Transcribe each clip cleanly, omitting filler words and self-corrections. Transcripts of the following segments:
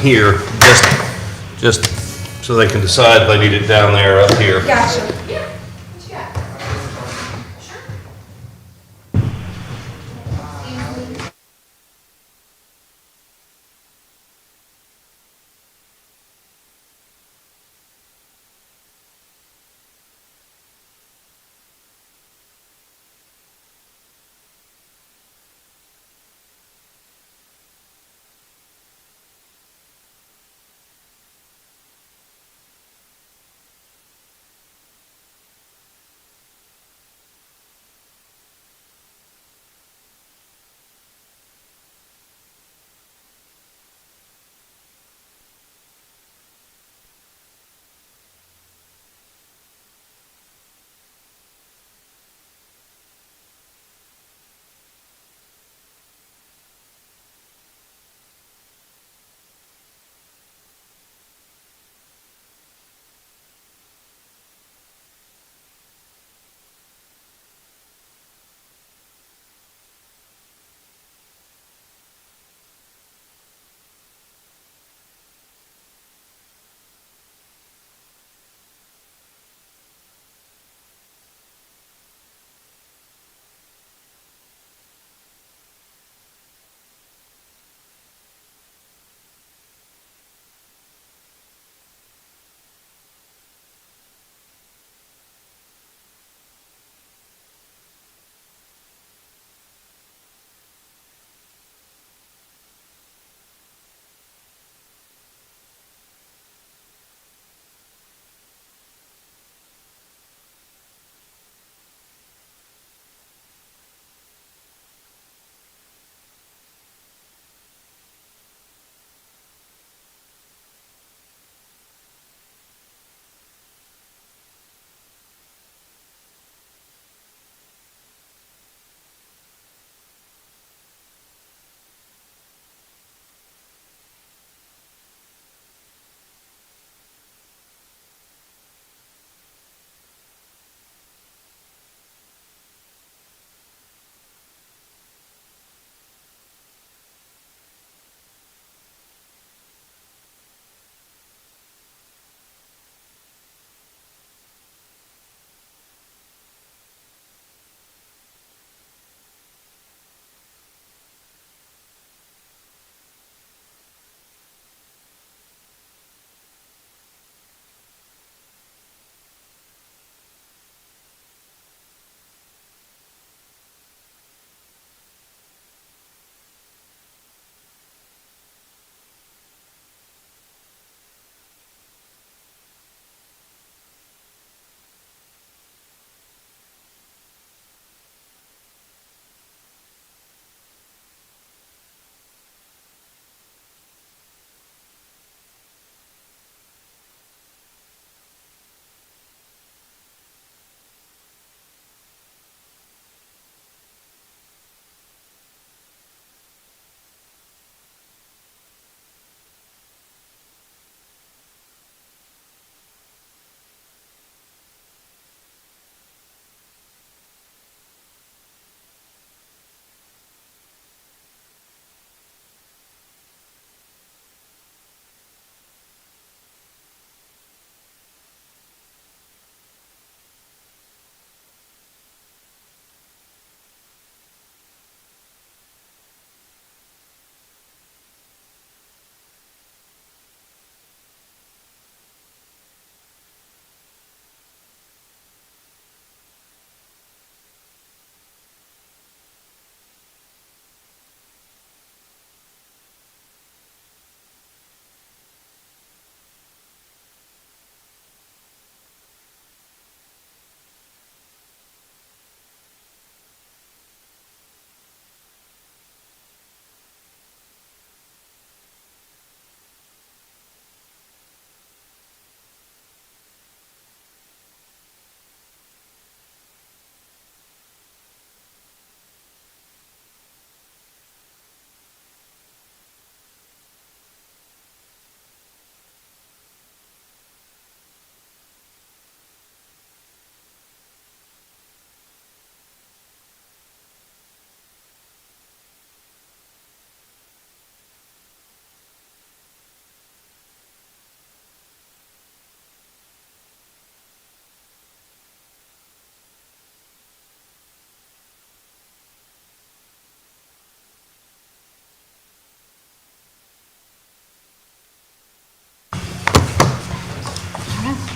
here, just so they can decide if they need it down there or up here. Gotcha. Yeah, what you got? Sure.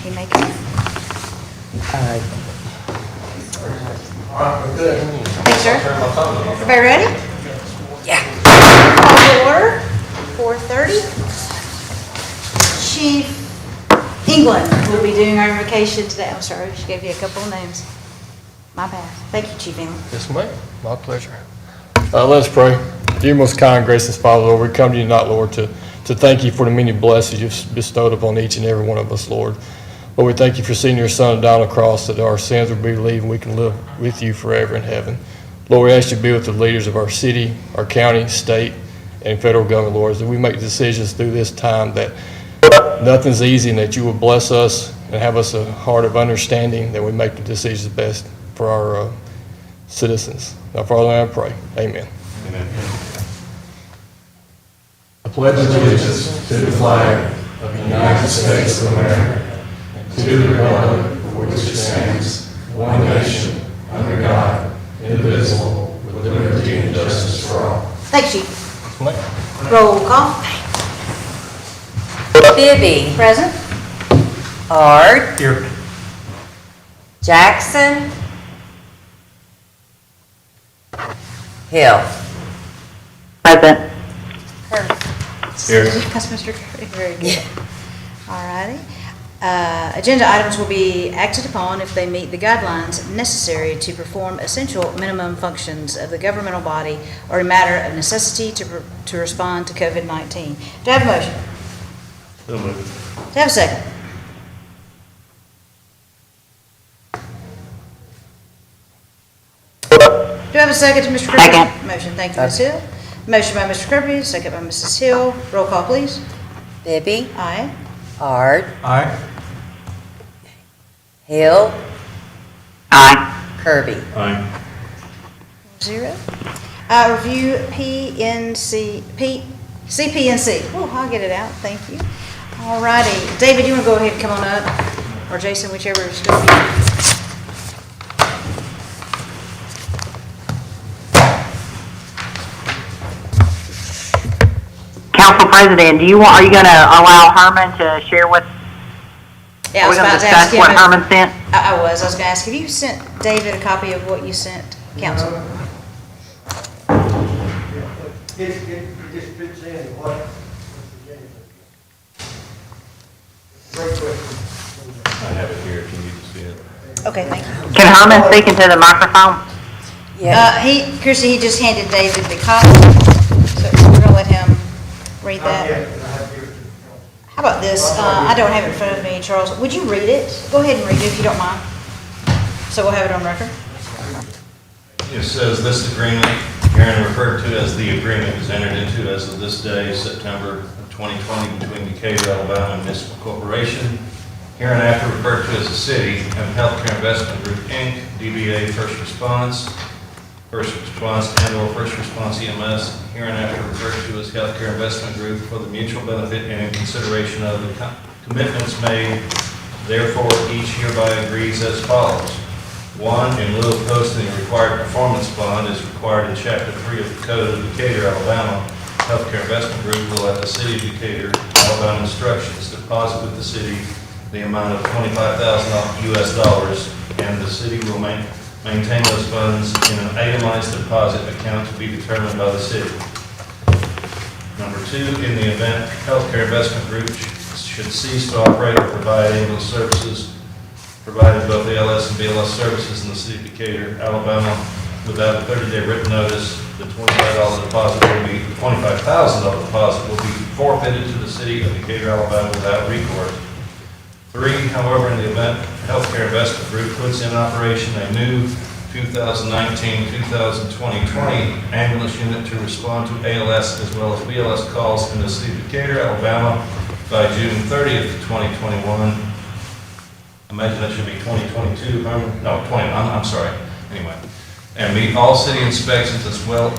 You may come. Thanks, sir. Everybody ready? Yeah. Call to order, 4:30. Chief England will be doing our invocation today. I'm sorry, she gave you a couple of names. My bad. Thank you, Chief England. Yes, ma'am. My pleasure. Let us pray. Dear most kind, gracious Father, Lord, we come to you tonight, Lord, to thank you for the many blessings you've bestowed upon each and every one of us, Lord. Lord, we thank you for seeing your Son down on the cross, that our sins will be relieved and we can live with you forever in heaven. Lord, we ask you to be with the leaders of our city, our county, state, and federal government, Lord, as we make decisions through this time that nothing's easy, and that you will bless us and have us a heart of understanding that we make the decisions best for our citizens. Now, Father, I pray. Amen. Amen. I pledge allegiance to the flag of the United States of America, and to the republic for which it stands, one nation, under God, indivisible, with liberty and justice for all. Thanks, Chief. Roll call. Bibby. Present. Ard. Here. Jackson. Hill. Present. Here. That's Mr. Curry. Very good. All righty. Agenda items will be acted upon if they meet the guidelines necessary to perform essential minimum functions of the governmental body or a matter of necessity to respond to COVID-19. Do I have a motion? So moved. Do I have a second? Do I have a second to Mr. Kirby? Second. Motion, thank you, Ms. Hill. Motion by Mr. Kirby, second by Mrs. Hill. Roll call, please. Bibby. Aye. Ard. Aye. Hill. Aye. Kirby. Aye. 0. Review CPNC. Oh, I'll get it out, thank you. All righty. David, you want to go ahead and come on up? Or Jason, whichever is going to be. Council President, are you going to allow Herman to share what, Yeah, I are was we going about to to ask discuss him. what Herman sent? I was going to ask, have you sent David a copy of what you sent council? It just fits in what? Great question. I have it here if you need to see it. Okay, thank you. Can Herman speak into the microphone? Chrissy, he just handed David the copy, so we're gonna let him read Not that. yet, but I have to give it to the council. How about this? I don't have it in front of me, Charles. Would you read it? Go ahead and read it if you don't mind. So we'll have it on record. It says this agreement, herein referred to as the agreement, is entered into as of this day, September of 2020, between Decatur, Alabama Municipal Corporation, hereinafter referred to as the city, and Healthcare Investment Group, Inc., DBA First Response and/or First Response EMS, hereinafter referred to as Healthcare Investment Group, for the mutual benefit and in consideration of the commitments made, therefore each hereby agrees as follows. 1, in lieu of posting a required performance bond as required in Chapter 3 of the Code of Decatur, Alabama, Healthcare Investment Group will, at the City of Decatur, Alabama instructions, deposit with the city the amount of $25,000 and the city will maintain those funds in an itemized deposit account to be determined by the city. Number 2, in the event Healthcare Investment Group should cease to operate or provide ambulance services, provided both ALS and BLS services in the city of Decatur, Alabama, without a 30-day written notice, the $25,000 deposit will be forfeited to the city of Decatur, Alabama, without recourse. 3, however, in the event Healthcare Investment Group puts in operation a new 2019-2020 ambulance unit to respond to ALS as well as BLS calls in the city of Decatur, Alabama, by June 30th, 2021. Imagine that should be 2022, no, 20, I'm sorry, anyway. And meet all city inspections as well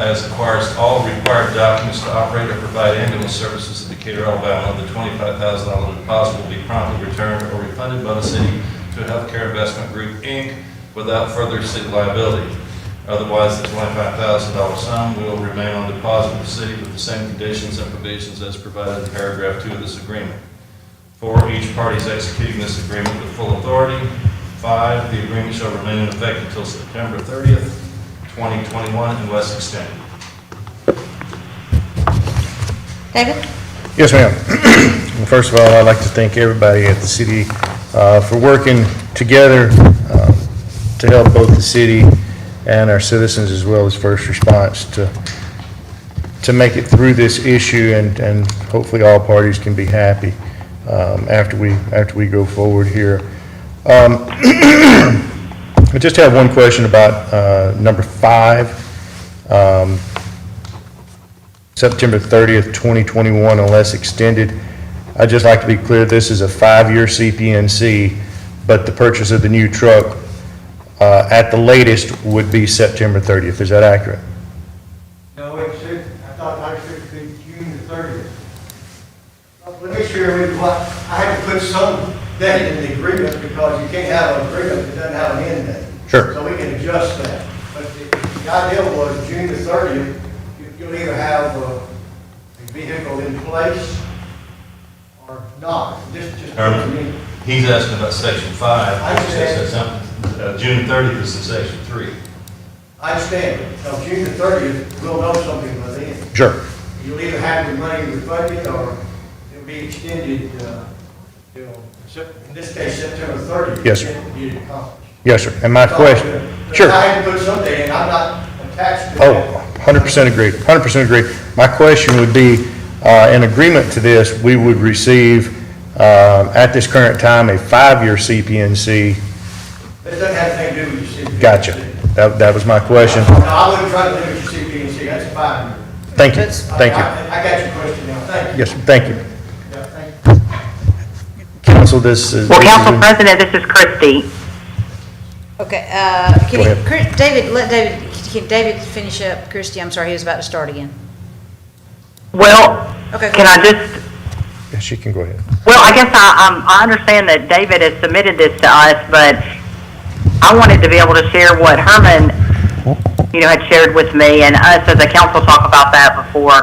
as acquires all required documents to operate or provide ambulance services in Decatur, Alabama. The $25,000 deposit will be promptly returned or refunded by the city to Healthcare Investment Group, Inc. without further city liability. Otherwise, the $25,000 sum will remain on deposit with the city with the same conditions and provisions as provided in paragraph 2 of this agreement. 4, each party is executing this agreement with full authority. 5, the agreement shall remain in effect until September 30th, 2021, unless extended. David? Yes, ma'am. Well, first of all, I'd like to thank everybody at the city for working together to help both the city and our citizens as well as first response to make it through this issue, and hopefully all parties can be happy after we go forward here. I just have one question about number 5. September 30th, 2021, unless extended. I'd just like to be clear, this is a 5-year CPNC, but the purchase of the new truck at the latest would be September 30th. Is that accurate? No, it should, I thought it should be June the 30th. Let me share with you what, I had to put some date in the agreement because you can't have an agreement that doesn't have an end date. Sure. So we can adjust that. But the idea was June the 30th, you'll either have a vehicle in place or not. Just Herman, he's asking about section 5. I understand. June 30th is in section 3. I understand. So June the 30th, we'll know something by then. Sure. You'll either have the money in your budget or it'll be extended till, in this case, September 30th. Yes, sir. To get it accomplished. Yes, sir. And my question, But sure. I had to put something in. I'm not attached to Oh, that. 100% agree, 100% agree. My question would be, in agreement to this, we would receive, at this current time, a 5-year CPNC. It doesn't have anything to do with your CPNC. Gotcha. That was my question. No, I wouldn't try to limit your CPNC. That's fine. Thank you, thank you. I got your question now. Thank you. Yes, sir, thank you. Yeah, thank you. Council, this is. Well, Council President, this is Christie. Okay, Go ahead. can David finish up? Christie, I'm sorry, he was about to start again. Well, Okay, can I just, Yes, she can go ahead. well, I guess I understand that David has submitted this to us, but I wanted to be able to share what Herman, had shared with me, and us as a council talk about that before,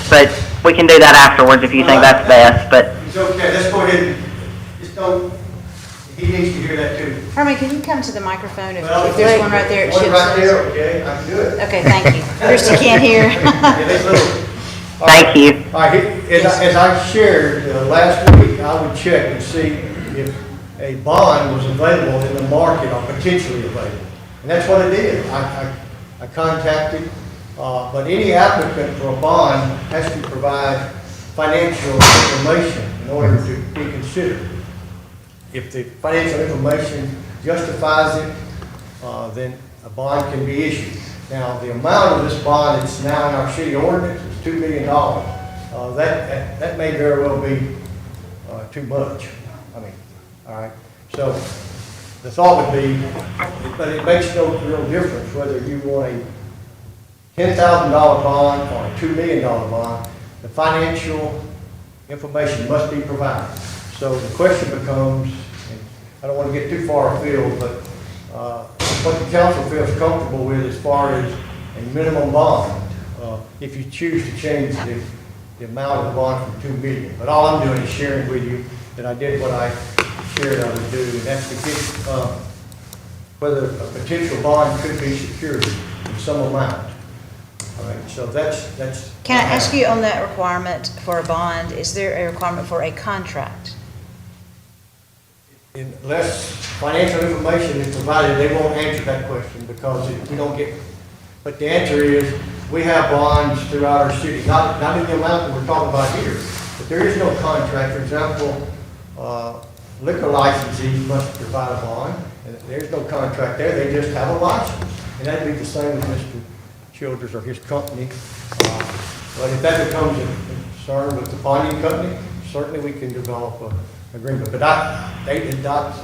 but we can do that afterwards if you think that's best, but. It's okay. Let's go ahead and just don't, he needs to hear that too. Herman, can you come to the microphone? If Well, there's one right there, it One should right say- there, okay, I can do it. Okay, thank you. Christie can't hear. Yeah, this little- Thank you. All right, as I shared last week, I would check and see if a bond was available in the market or potentially available. And that's what it is. I contacted, but any applicant for a bond has to provide financial information in order to be considered. If the financial information justifies it, then a bond can be issued. Now, the amount of this bond that's now in our city ordinance is $2 million. That may very well be too much. All right. So the thought would be, but it makes no real difference whether you want a $10,000 bond or a $2 million bond. The financial information must be provided. So the question becomes, and I don't want to get too far afield, but what the council feels comfortable with as far as a minimum bond, if you choose to change the amount of the bond from $2 million. But all I'm doing is sharing with you that I did what I shared I would do, and that's to get whether a potential bond could be secured in some amount. All right, so that's. Can I ask you on that requirement for a bond, is there a requirement for a contract? Unless financial information is provided, they won't answer that question because we don't get, but the answer is, we have bonds throughout our city, not in the amount that we're talking about here, but there is no contract. For example, liquor licensees must provide a bond, and there's no contract there, they just have a license. And that'd be the same with Mr. Childers or his company. But if that becomes a concern with the bonding company, certainly we can develop an agreement. But they did not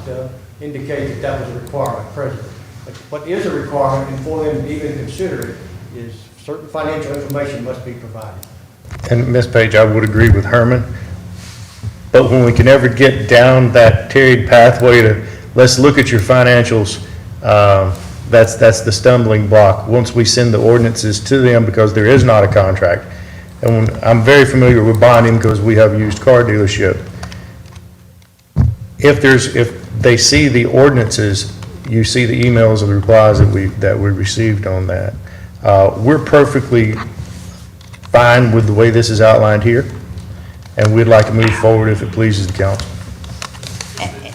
indicate that was a requirement presently. But what is a requirement, and for them to even consider it, is certain financial information must be provided. And Ms. Page, I would agree with Herman, but when we can ever get down that tarried pathway to, let's look at your financials, that's the stumbling block. Once we send the ordinances to them, because there is not a contract, and I'm very familiar with bonding because we have a used car dealership. if they see the ordinances, you see the emails and the replies that we received on that. We're perfectly fine with the way this is outlined here, and we'd like to move forward if it pleases the council.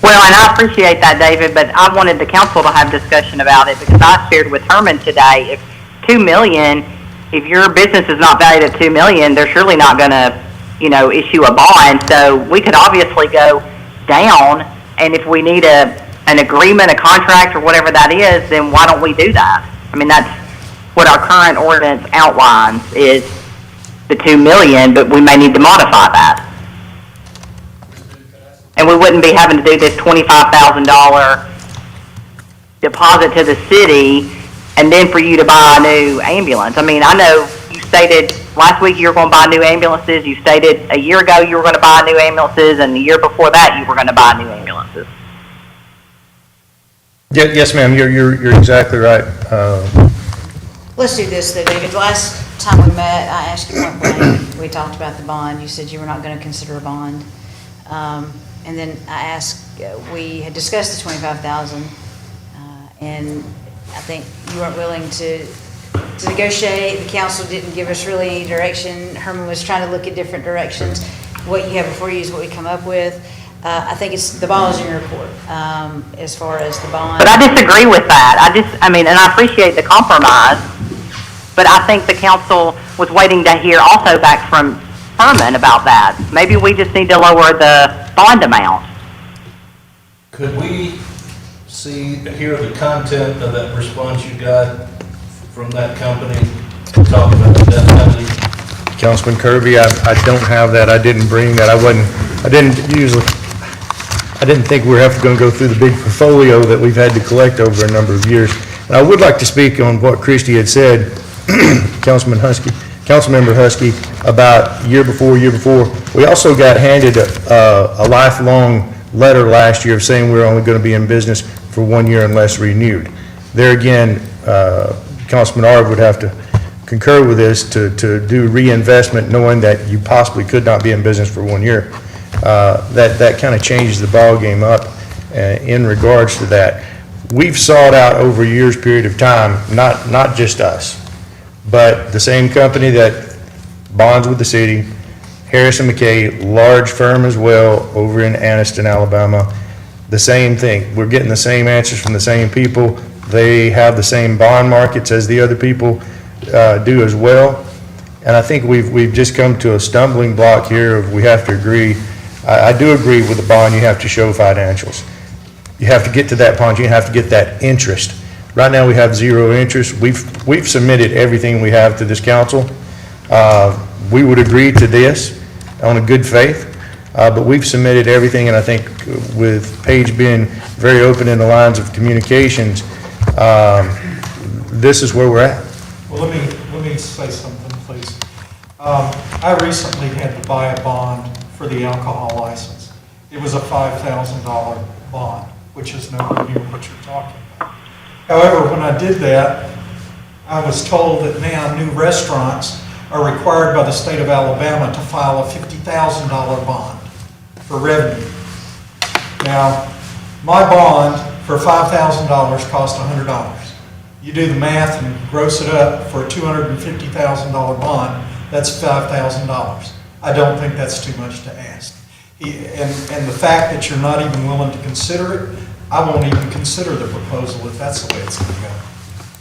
Well, and I appreciate that, David, but I wanted the council to have discussion about it because I shared with Herman today, if 2 million, if your business is not valued at 2 million, they're surely not gonna, issue a bond. So we could obviously go down, and if we need an agreement, a contract, or whatever that is, then why don't we do that? I mean, that's what our current ordinance outlines is the 2 million, but we may need to modify that. And we wouldn't be having to do this $25,000 deposit to the city and then for you to buy a new ambulance. I mean, I know you stated last week you were going to buy new ambulances. You stated a year ago you were going to buy new ambulances, and the year before that you were going to buy new ambulances. Yes, ma'am, you're exactly right. Let's do this though, David. Last time we met, I asked you point blank, we talked about the bond. You said you were not going to consider a bond. And then I asked, we had discussed the 25,000, and I think you weren't willing to negotiate. The council didn't give us really any direction. Herman was trying to look at different directions. What you have before you is what we come up with. I think the ball is in your court, as far as the bond. But I disagree with that. And I appreciate the compromise, but I think the council was waiting to hear also back from Herman about that. Maybe we just need to lower the bond amount. Could we hear the content of that response you got from that company to talk about the death penalty? Councilman Kirby, I don't have that. I didn't bring that. I didn't think we were going to go through the big portfolio that we've had to collect over a number of years. And I would like to speak on what Christie had said, Councilmember Husky, about year before. We also got handed a lifelong letter last year saying we were only going to be in business for 1 year unless renewed. There again, Councilman Arb would have to concur with this to do reinvestment knowing that you possibly could not be in business for 1 year. That kind of changes the ballgame up in regards to that. We've sought out over a year's period of time, not just us, but the same company that bonds with the city, Harrison McKay, large firm as well, over in Anniston, Alabama. The same thing. We're getting the same answers from the same people. They have the same bond markets as the other people do as well. And I think we've just come to a stumbling block here of we have to agree. I do agree with the bond, you have to show financials. You have to get to that point, you have to get that interest. Right now we have zero interest. We've submitted everything we have to this council. We would agree to this on a good faith, but we've submitted everything, and I think with Paige being very open in the lines of communications, this is where we're at. Well, let me say something, please. I recently had to buy a bond for the alcohol license. It was a $5,000 bond, which is nowhere near what you're talking about. However, when I did that, I was told that now new restaurants are required by the state of Alabama to file a $50,000 bond for revenue. Now, my bond for $5,000 cost $100. You do the math and gross it up for a $250,000 bond, that's $5,000. I don't think that's too much to ask. And the fact that you're not even willing to consider it, I won't even consider the proposal if that's the way it's going to go.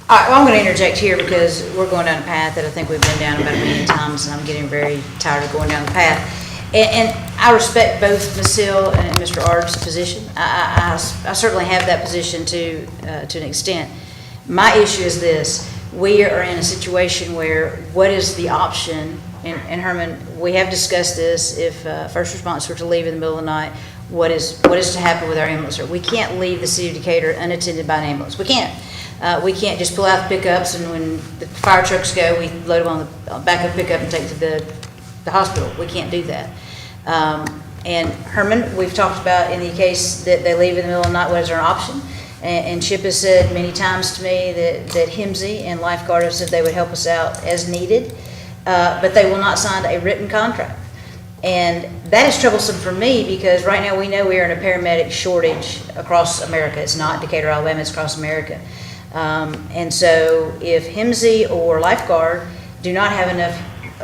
All right, well, I'm going to interject here because we're going down a path that I think we've been down about a million times, and I'm getting very tired of going down the path. And I respect both Ms. Hill and Mr. Arb's position. I certainly have that position to an extent. My issue is this. We are in a situation where what is the option? And Herman, we have discussed this. If first response were to leave in the middle of the night, what is to happen with our ambulance? We can't leave the city of Decatur unattended by an ambulance. We can't. We can't just pull out the pickups, and when the fire trucks go, we load them on the back of the pickup and take to the hospital. We can't do that. And Herman, we've talked about in the case that they leave in the middle of the night, what is our option? And Chip has said many times to me that HIMSI and Lifeguard have said they would help us out as needed, but they will not sign a written contract. And that is troublesome for me because right now we know we are in a paramedic shortage across America. It's not Decatur, Alabama, it's across America. And so if HIMSI or lifeguard do not have enough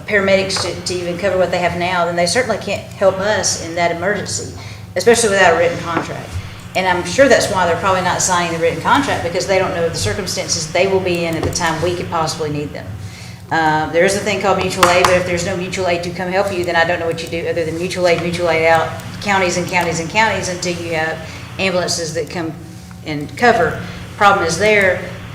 paramedics to even cover what they have now, then they certainly can't help us in that emergency, especially without a written contract. And I'm sure that's why they're probably not signing the written contract, because they don't know the circumstances they will be in at the time we could possibly need them. There is a thing called mutual aid, but if there's no mutual aid to come help you, then I don't know what you do other than mutual aid out counties and counties and counties until you have ambulances that come and cover. Problem is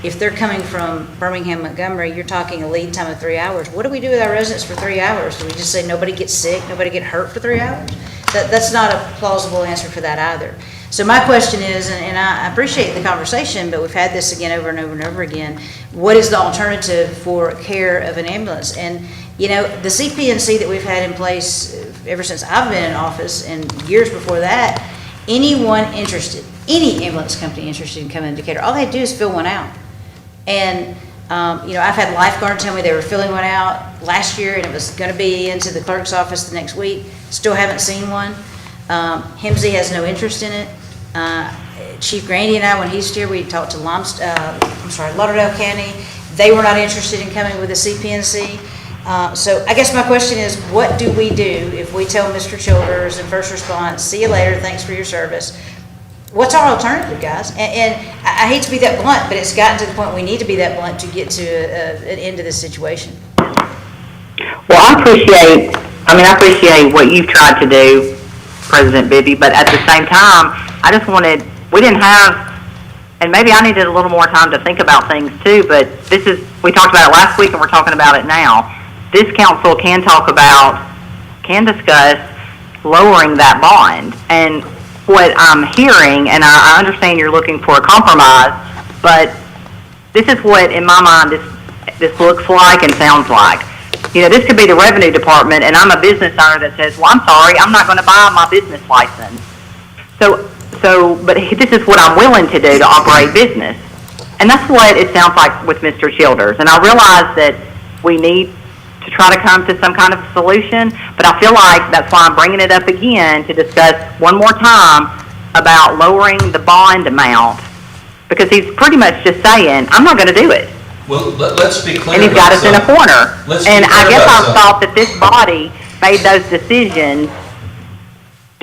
if they're coming from Birmingham, Montgomery, you're talking a lead time of 3 hours. What do we do with our residents for 3 hours? Do we just say nobody gets sick, nobody get hurt for 3 hours? That's not a plausible answer for that either. So my question is, and I appreciate the conversation, but we've had this again over and over and over again, what is the alternative for care of an ambulance? And, you know, the CPNC that we've had in place ever since I've been in office and years before that, anyone interested, any ambulance company interested in coming to Decatur, all they had to do is fill one out. And, you know, I've had lifeguard tell me they were filling one out last year and it was going to be into the clerk's office the next week. Still haven't seen one. HIMSI has no interest in it. Chief Grandy and I, when he's here, we talked to Lauderdale County. They were not interested in coming with the CPNC. So I guess my question is, what do we do if we tell Mr. Childers and First Response, see you later, thanks for your service? What's our alternative, guys? And I hate to be that blunt, but it's gotten to the point we need to be that blunt to get to an end to this situation. Well, I appreciate what you've tried to do, President Bibby, but at the same time, we didn't have, and maybe I needed a little more time to think about things too, but we talked about it last week and we're talking about it now. This council can discuss lowering that bond. And what I'm hearing, and I understand you're looking for a compromise, but this is what, in my mind, this looks like and sounds like. You know, this could be the revenue department, and I'm a business owner that says, well, I'm sorry, I'm not going to buy my business license. But this is what I'm willing to do to operate business. And that's what it sounds like with Mr. Childers. And I realize that we need to try to come to some kind of solution, but I feel like that's why I'm bringing it up again to discuss one more time about lowering the bond amount, because he's pretty much just saying, I'm not going to do it. Well, let's be clear. And he's got us in a corner. And I guess I thought that this body made those decisions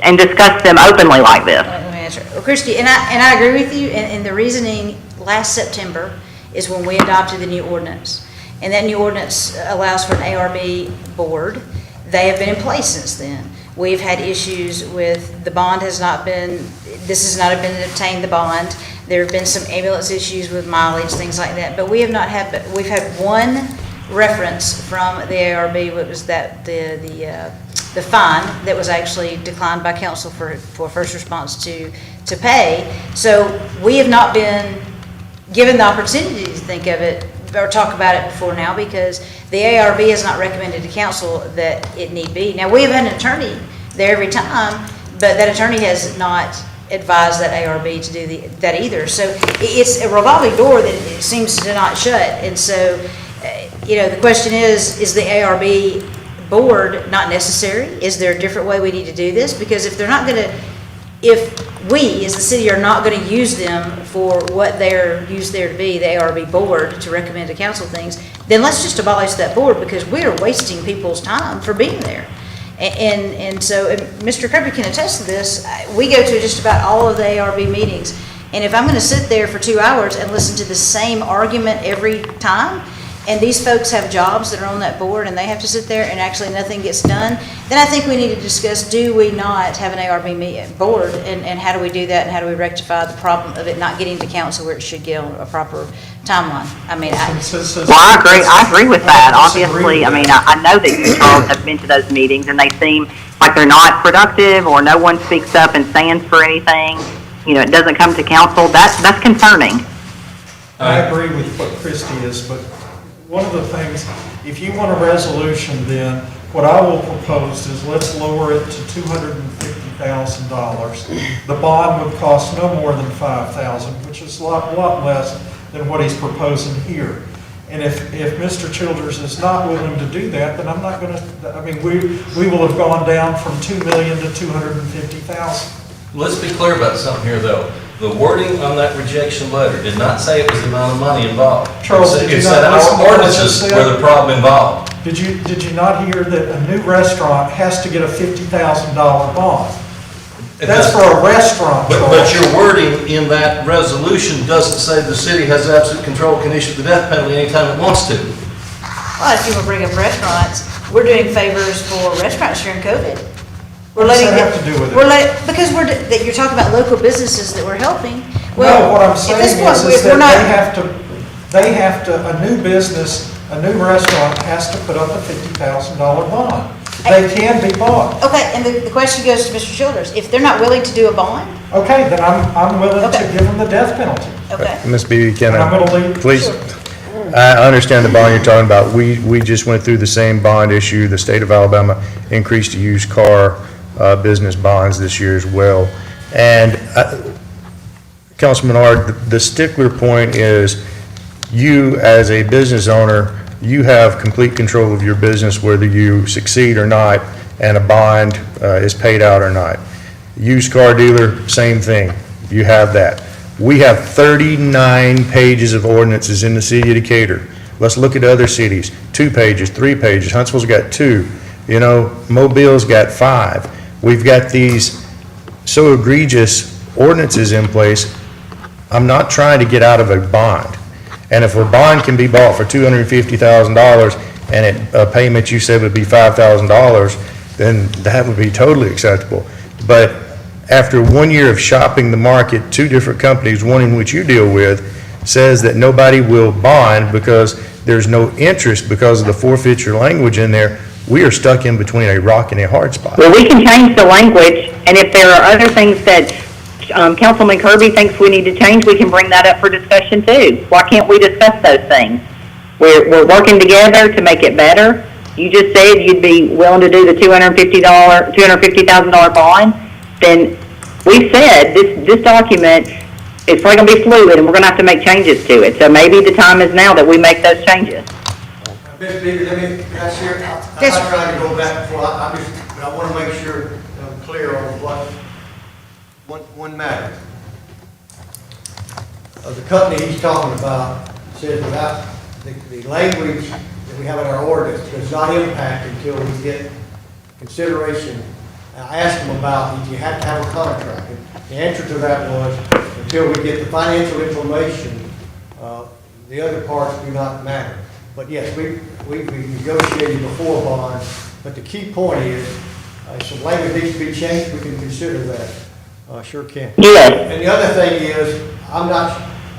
and discussed them openly like this. Let me answer. Well, Christy, and I agree with you, and the reasoning last September is when we adopted the new ordinance. And that new ordinance allows for an ARB board. They have been in place since then. We've had issues with the bond this has not been obtained, the bond. There have been some ambulance issues with mileage, things like that. But we've had one reference from the ARB, what was that, the fine that was actually declined by council for First Response to pay. So we have not been given the opportunity to think of it or talk about it before now, because the ARB has not recommended to council that it need be. Now, we have an attorney there every time, but that attorney has not advised that ARB to do that either. So it's a revolving door that it seems to not shut. And so, you know, the question is the ARB board not necessary? Is there a different way we need to do this? Because if we as the city are not going to use them for what they're used there to be, the ARB board, to recommend to council things, then let's just abolish that board, because we are wasting people's time for being there. And so Mr. Kirby can attest to this. We go to just about all of the ARB meetings, and if I'm going to sit there for 2 hours and listen to the same argument every time, and these folks have jobs that are on that board and they have to sit there and actually nothing gets done, then I think we need to discuss, do we not have an ARB board, and how do we do that, and how do we rectify the problem of it not getting to council where it should get on a proper timeline? I mean, I agree with that. Obviously, I mean, I know that you, Charles, have been to those meetings and they seem like they're not productive, or no one speaks up and stands for anything. You know, it doesn't come to council. That's concerning. I agree with what Christy is, but one of the things, if you want a resolution, then what I will propose is let's lower it to $250,000. The bond would cost no more than $5,000, which is a lot less than what he's proposing here. And if Mr. Childers is not willing to do that, then I'm not gonna, I mean, we will have gone down from 2 million to 250,000. Let's be clear about something here, though. The wording on that rejection letter did not say it was the amount of money involved. Charles, did you It said not listen to our what I ordinances just were said? the problem involved. Did you not hear that a new restaurant has to get a $50,000 bond? It That's does. for a restaurant, But Charles. your wording in that resolution doesn't say the city has absolute control, can issue the death penalty anytime it wants to. Well, if you want to bring up restaurants, we're doing favors for restaurants during COVID. We're What does letting that have to do with it? We're because that you're talking about local businesses that we're helping. No, what I'm at saying this point, is we're not- that they have to, a new business, a new restaurant has to put up a $50,000 bond. They can be bought. Okay, and the question goes to Mr. Childers. If they're not willing to do a bond, Okay, then I'm willing to Okay. give them the death penalty. okay. Ms. Beebe, can And I'm gonna I, leave. please? Sure. I understand the bond you're talking about. We just went through the same bond issue. The state of Alabama increased the used car business bonds this year as well. And Councilman Ard, the stickler point is you, as a business owner, you have complete control of your business, whether you succeed or not, and a bond is paid out or not. Used car dealer, same thing. You have that. We have 39 pages of ordinances in the city of Decatur. Let's look at other cities. 2 pages, 3 pages. Huntsville's got 2. You know, Mobile's got 5. We've got these so egregious ordinances in place. I'm not trying to get out of a bond. And if a bond can be bought for $250,000 and a payment you said would be $5,000, then that would be totally acceptable. But after 1 year of shopping the market, 2 different companies, one in which you deal with, says that nobody will bond because there's no interest because of the forfeiture language in there, we are stuck in between a rock and a hard spot. Well, we can change the language, and if there are other things that Councilman Kirby thinks we need to change, we can bring that up for discussion too. Why can't we discuss those things? We're working together to make it better. You just said you'd be willing to do the $250,000 bond. Then we said this document is probably going to be fluid, and we're going to have to make changes to it. So maybe the time is now that we make those changes. Ms. Beebe, let me, can I share? I'm Yes, not sir. trying to go back and forth, but I want to make sure I'm clear on one matter. The company he's talking about says without, the language that we have in our ordinance does not impact until we get consideration. I asked him about, did you have to have a contract? And the answer to that was, until we get the financial information, the other parts do not matter. But yes, we negotiated before bond, but the key point is, if some language needs to be changed, we can consider that. Sure can. Yes. And the other thing is,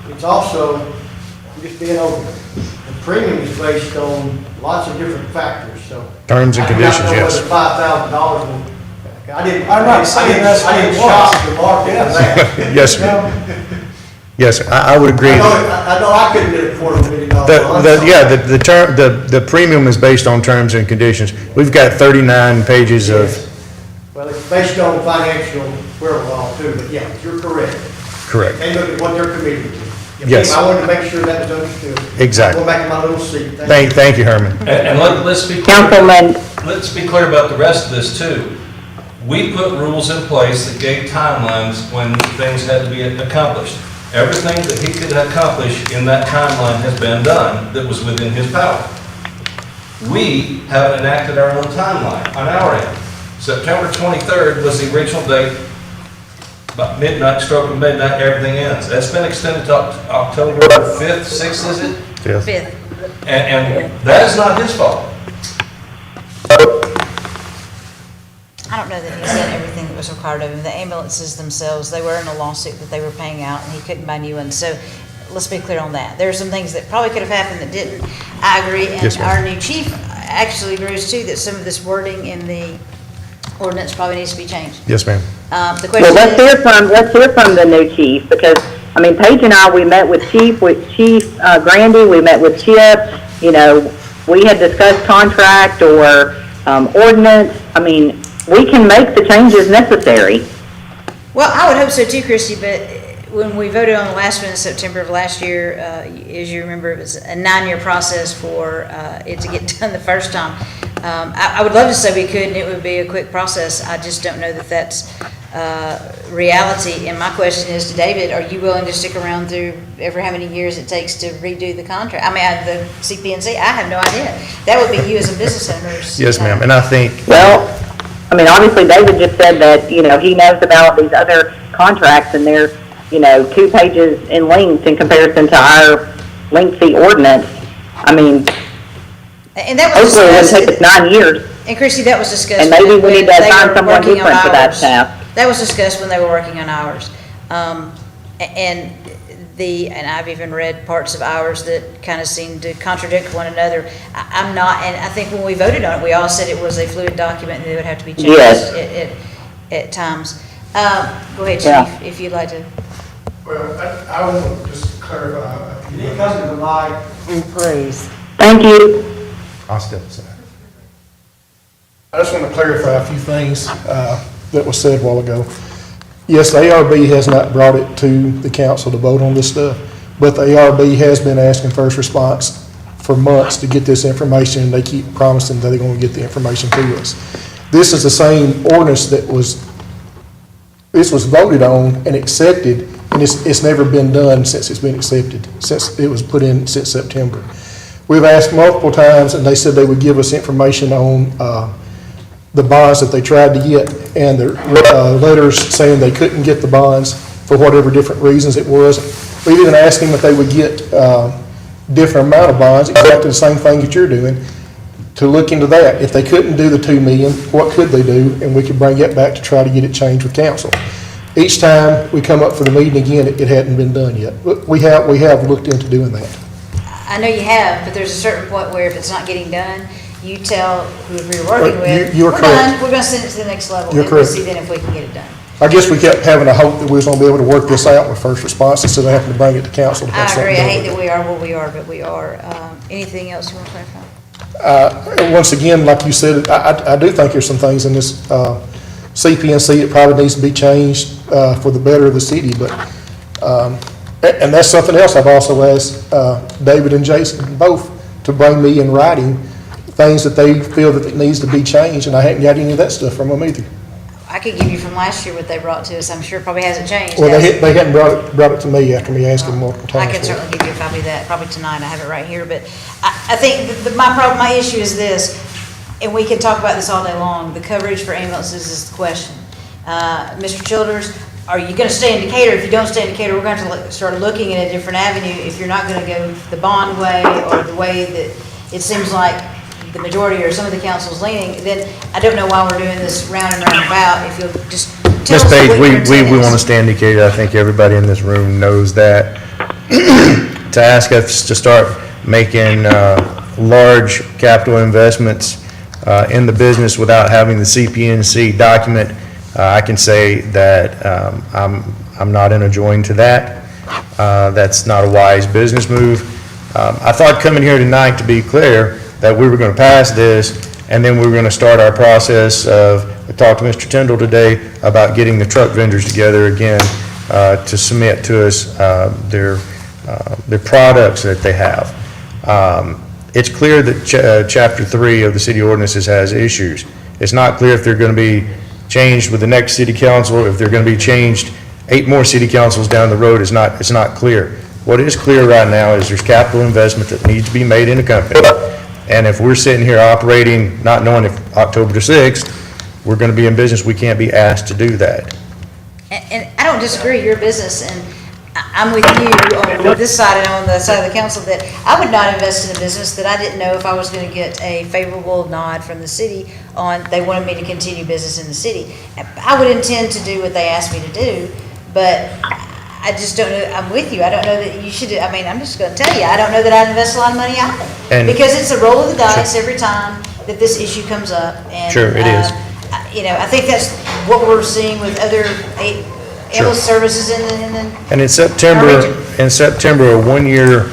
it's also, I'm just being open, the premium is based on lots of different factors, so. Terms and conditions, yes. I do not know whether $5,000 will, I'm not saying that's what I it didn't was. shop the market for that. Yes, sir. Yes, sir. I would agree. I know I couldn't get a $250,000 bond. The premium is based on terms and conditions. We've got 39 pages of, Well, it's based on financial wherewithal too, but yeah, you're correct. correct. They look at what they're committed to. Yes. I wanted to make sure that was understood. Exactly. Go back to my little seat. Thank you. Thank you, Herman. And let's be clear. Councilman, Let's be clear about the rest of this too. We put rules in place that gave timelines when things had to be accomplished. Everything that he could accomplish in that timeline has been done that was within his power. We haven't enacted our own timeline on our end. September 23rd was the original date. About midnight, stroke of midnight, everything ends. That's been extended to October 5th, 6th, is it? Yes. 5th. And that is not his fault. I don't know that he's done everything that was required of him. The ambulances themselves, they were in a lawsuit that they were paying out, and he couldn't buy new ones. So let's be clear on that. There are some things that probably could have happened that didn't. I agree, and Yes, ma'am. our new chief actually agrees too that some of this wording in the ordinance probably needs to be changed. Yes, ma'am. The well, question let's is, hear from the new chief, because, I mean, Paige and I, we met with Chief Grandy, we met with Chip, you know, we had discussed contract or ordinance. I mean, we can make the changes necessary. well, I would hope so too, Christie, but when we voted on the last one in September of last year, as you remember, it was a 9-year process for it to get done the first time. I would love to say we could, and it would be a quick process. I just don't know that that's reality. And my question is to David, are you willing to stick around through every how many years it takes to redo the contract? I mean, the CPNC, I have no idea. That would be you as a business owner. Yes, ma'am, and I think, Well, I mean, obviously David just said that, he knows about these other contracts and they're, 2 pages in length in comparison to our lengthy ordinance. I mean, And that was hopefully it wouldn't take us discussed, 9 years. and Chrissy, that was discussed. And maybe we when need to they assign were someone working on different for that ours. task. That was discussed when they were working on ours. And I've even read parts of ours that kind of seem to contradict one another. I'm not, and I think when we voted on it, we all said it was a fluid document and it would have to be changed Yes. at times. Go ahead, Yeah. Chief, if you'd like to. Well, I want to just clarify. You need to come to the mic. Please. Thank you. I'll step aside. I just want to clarify a few things that was said a while ago. Yes, the ARB has not brought it to the council to vote on this stuff, but the ARB has been asking first response for months to get this information, and they keep promising that they're going to get the information to us. This is the same ordinance this was voted on and accepted, and it's never been done since it's been accepted, since it was put in since September. We've asked multiple times, and they said they would give us information on the bonds that they tried to get, and the letters saying they couldn't get the bonds for whatever different reasons it was. We even asked them if they would get different amount of bonds, exactly the same thing that you're doing, to look into that. If they couldn't do the $2 million, what could they do? And we could bring it back to try to get it changed with council. Each time we come up for the meeting again, it hadn't been done yet. But we have looked into doing that. I know you have, but there's a certain point where if it's not getting done, you tell whoever you're working with, You are we're correct. done, we're gonna send it to the next level. You're And we'll correct. see then if we can get it done. I guess we kept having a hope that we was gonna be able to work this out with first response instead of having to bring it to council to have I something agree, I done hate with that it. we are what we are, but we are. Anything else you want to clarify? Once again, like you said, I do think there's some things in this CPNC that probably needs to be changed for the better of the city, but, and that's something else I've also asked David and Jason both to bring me in writing, things that they feel that it needs to be changed, and I hadn't got any of that stuff from them either. I could give you from last year what they brought to us. I'm sure it probably hasn't changed. Well, has it? they hadn't brought it to me after me asking multiple I times. can for it. certainly give you a copy of that, probably tonight, I have it right here, but I think my issue is this, and we can talk about this all day long, the coverage for ambulances is the question. Mr. Childers, are you gonna stay in Decatur? If you don't stay in Decatur, we're going to start looking at a different avenue if you're not gonna go the bond way or the way that it seems like the majority or some of the council's leaning, then I don't know why we're doing this round and round about, if you'll just tell Ms. us Page, what your we intent want to is. stand indicated, I think everybody in this room knows that. To ask us to start making large capital investments in the business without having the CPNC document, I can say that I'm not in a join to that. That's not a wise business move. I thought coming here tonight to be clear that we were going to pass this, and then we were going to start our process of, I talked to Mr. Tyndall today about getting the truck vendors together again to submit to us their products that they have. It's clear that Chapter 3 of the city ordinances has issues. It's not clear if they're going to be changed with the next city council, if they're going to be changed 8 more city councils down the road. It's not clear. What is clear right now is there's capital investment that needs to be made in the company. And if we're sitting here operating, not knowing if October the 6th, we're going to be in business, we can't be asked to do that. And I don't disagree, your business, and I'm with you on this side and on the side of the council that I would not invest in a business that I didn't know if I was gonna get a favorable nod from the city on, they wanted me to continue business in the city. I would intend to do what they asked me to do, but I just don't know, I'm with you, I don't know that you should, I mean, I'm just gonna tell you, I don't know that I'd invest a lot of money either. And- Because it's a roll of the dice every time that this issue comes up, and. Sure, it is. You know, I think that's what we're seeing with other ambulance services in And in Our September, region. a 1-year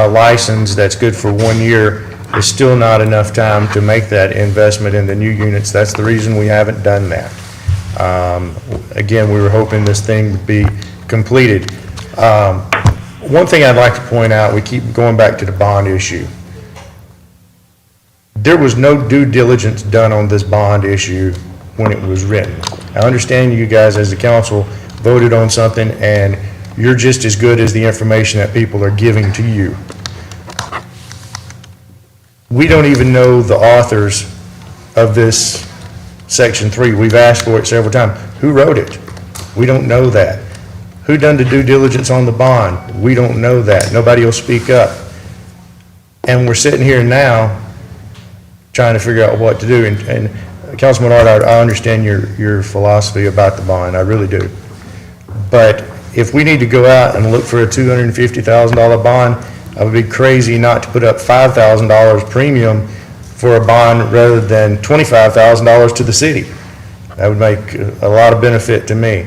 license that's good for 1 year is still not enough time to make that investment in the new units. That's the reason we haven't done that. Again, we were hoping this thing would be completed. One thing I'd like to point out, we keep going back to the bond issue. There was no due diligence done on this bond issue when it was written. I understand you guys as the council voted on something and you're just as good as the information that people are giving to you. We don't even know the authors of this Section 3. We've asked for it several times. Who wrote it? We don't know that. Who done the due diligence on the bond? We don't know that. Nobody will speak up. And we're sitting here now trying to figure out what to do. And Councilman Art, I understand your philosophy about the bond. I really do. But if we need to go out and look for a $250,000 bond, I would be crazy not to put up $5,000 premium for a bond rather than $25,000 to the city. That would make a lot of benefit to me.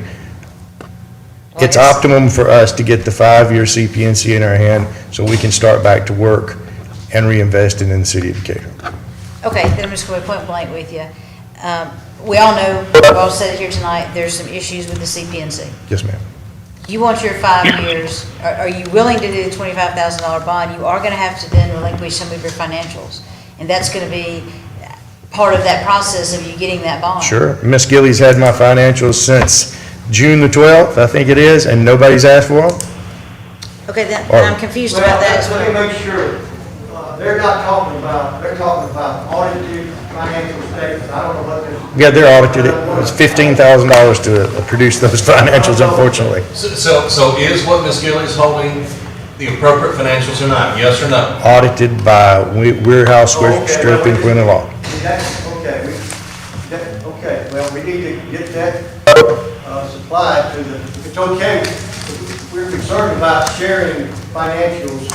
It's optimum for us to get the 5-year CPNC in our hand so we can start back to work and reinvest in the city of Decatur. Okay, then I'm just going to point blank with you. We all know, we've all said it here tonight, there's some issues with the CPNC. Yes, ma'am. You want your 5 years, are you willing to do the $25,000 bond? You are going to have to then relinquish some of your financials. And that's going to be part of that process of you getting that bond. Sure. Ms. Gillies had my financials since June the 12th, I think it is, and nobody's asked for them? Okay, then I'm confused about that as Let me well. make sure, they're talking about audited financial statements. I don't know what this. Yeah, they're audited. It was $15,000 to produce those financials, unfortunately. So is what Ms. Gillies holding the appropriate financials or not? Yes or no? Audited by Warehouse Strip and Quinn Law. Okay, well, we need to get that supplied to the, if it's okay, we're concerned about sharing financials.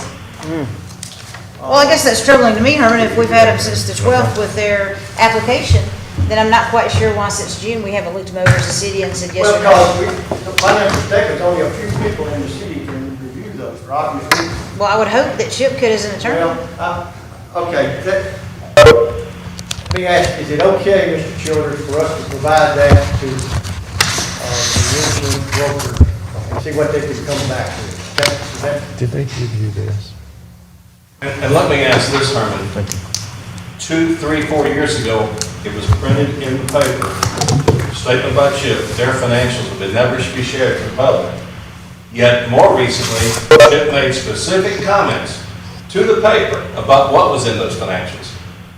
Well, I guess that's troubling to me, Herman, if we've had them since the 12th with their application, then I'm not quite sure why since June we haven't looked them over as a city and said yes Well, or no. because the financial statements, only a few people in the city can review those for obvious reasons. Well, I would hope that Chip could as an attorney. Well, okay, let me ask, is it okay, Mr. Childers, for us to provide that to the insurance broker and see what they can come back with? Did they give you this? And let me ask this, Herman. 2, 3, 4 years ago, it was printed in the paper, statement by Chip, their financials would never be shared to the public. Yet more recently, Chip made specific comments to the paper about what was in those financials.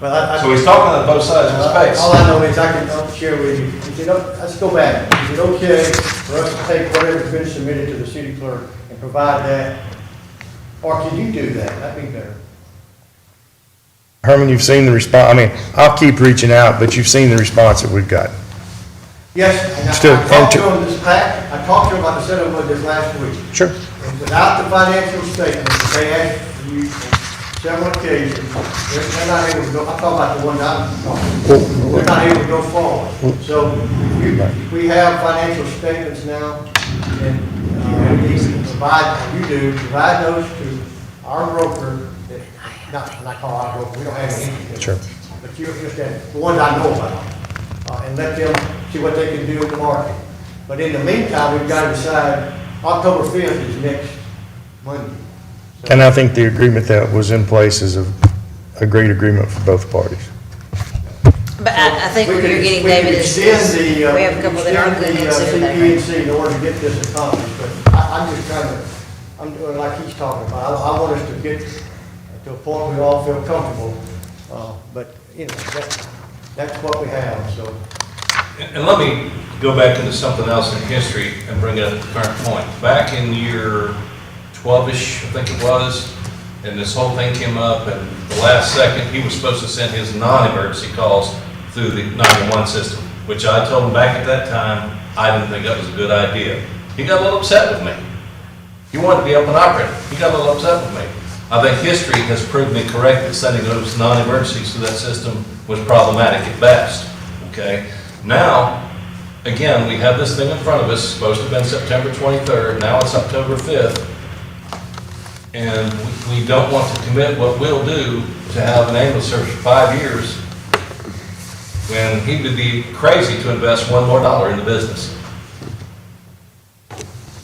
Well, So he's talking on both sides of his face. all I know is I can share with you. Let's go back. Is it okay for us to take whatever's been submitted to the city clerk and provide that? Or can you do that? That'd be better. Herman, you've seen the response. I mean, I'll keep reaching out, but you've seen the response that we've got. Yes, and Still, I talked to him this pack, I talked to him about the settlement with this last week. Sure. And without the financial statement, that they asked for you on several occasions, they're not able to go, I'm talking about the one I'm talking about. They're not able to go forward. So we have financial statements now, and we need to provide, you do, provide those to our broker, not call our broker, we don't have any. Sure. But you understand, the ones I know about, and let them see what they can do in the market. But in the meantime, we've got to decide, October 5th is next Monday. And I think the agreement that was in place is a great agreement for both parties. But I think what you're getting, David, is we have a couple that are good and some that are great. CPNC in order to get this accomplished, but I'm just trying to, I'm doing like he's talking about. I want us to get to a point where we all feel comfortable, but, you know, that's what we have, so. And let me go back into something else in history and bring it up to the current point. Back in year 12-ish, I think it was, and this whole thing came up, and the last second, he was supposed to send his non-emergency calls through the 911 system, which I told him back at that time, I didn't think that was a good idea. He got a little upset with me. He wanted to be open operating. He got a little upset with me. I think history has proved me correct that sending those non-emergencies through that system was problematic at best, okay? Now, again, we have this thing in front of us, supposed to have been September 23rd, now it's October 5th, and we don't want to commit what we'll do to have an ambulance service for 5 years when he would be crazy to invest $1 more in the business.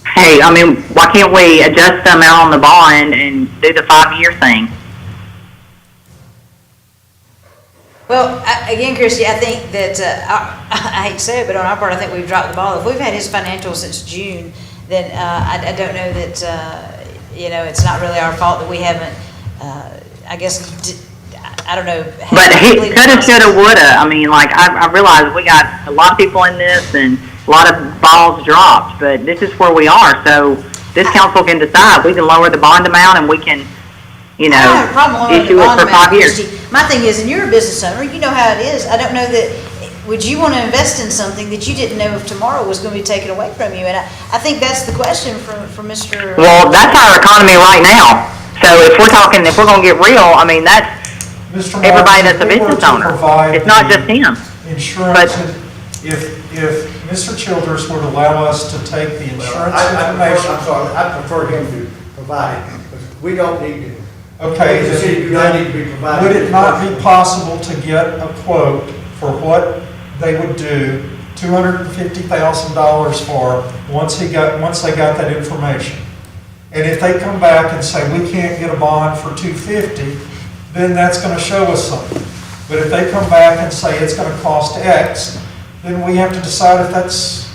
Hey, okay, I mean, why can't we adjust the amount on the bond and do the 5-year thing? Well, again, Christie, I think that, I hate to say it, but on our part, I think we've dropped the ball. If we've had his financials since June, then I don't know that, it's not really our fault that we haven't, I guess, I don't know. But he coulda, shoulda, woulda. I mean, like, I realize we got a lot of people in this and a lot of balls dropped, but this is where we are. So this council can decide. We can lower the bond amount and we can, I don't have a problem with issue the it bond for amount, 5 years. Christie. My thing is, and you're a business owner, you know how it is. I don't know that, would you want to invest in something that you didn't know if tomorrow was going to be taken away from you? And I think that's the question from Mr. Well, that's our economy right now. So if we're going to get real, I mean, that's Mr. everybody Marks, that's a if we were business to owner. provide It's not the just him. Insurance, But- if Mr. Childers would allow us to take the insurance I'm information. sorry, I prefer him to provide it, because we don't need to. Okay, The city do not need to be provided. would it not be possible to get a quote for what they would do, $250,000 for, once they got that information? And if they come back and say, we can't get a bond for $250,000, then that's gonna show us something. But if they come back and say it's gonna cost X, then we have to decide if that's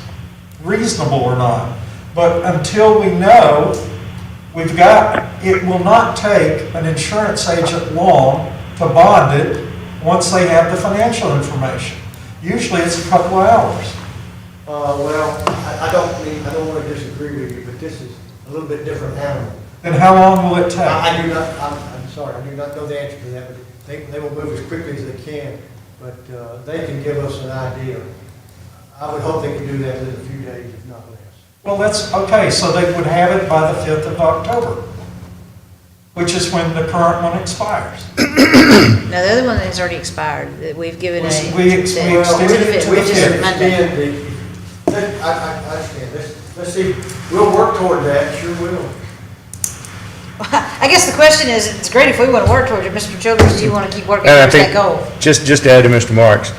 reasonable or not. But until we know, it will not take an insurance agent long to bond it once they have the financial information. Usually it's a couple of hours. Well, I don't want to disagree with you, but this is a little bit different animal. Then how long will it take? I do not, I'm sorry, I do not know the answer to that, but they will move as quickly as they can, but they can give us an idea. I would hope they can do that within a few days, if not less. Well, that's, okay, so they would have it by the 5th of October, which is when the current one expires. No, the other one has already expired, that we've given a. We extended it to the Which is 5th. Monday. I understand, let's see, we'll work toward that, sure will. I guess the question is, it's great if we want to work towards it, Mr. Childers, do you want to keep working And I towards that think, goal? just to add to Mr. Marks,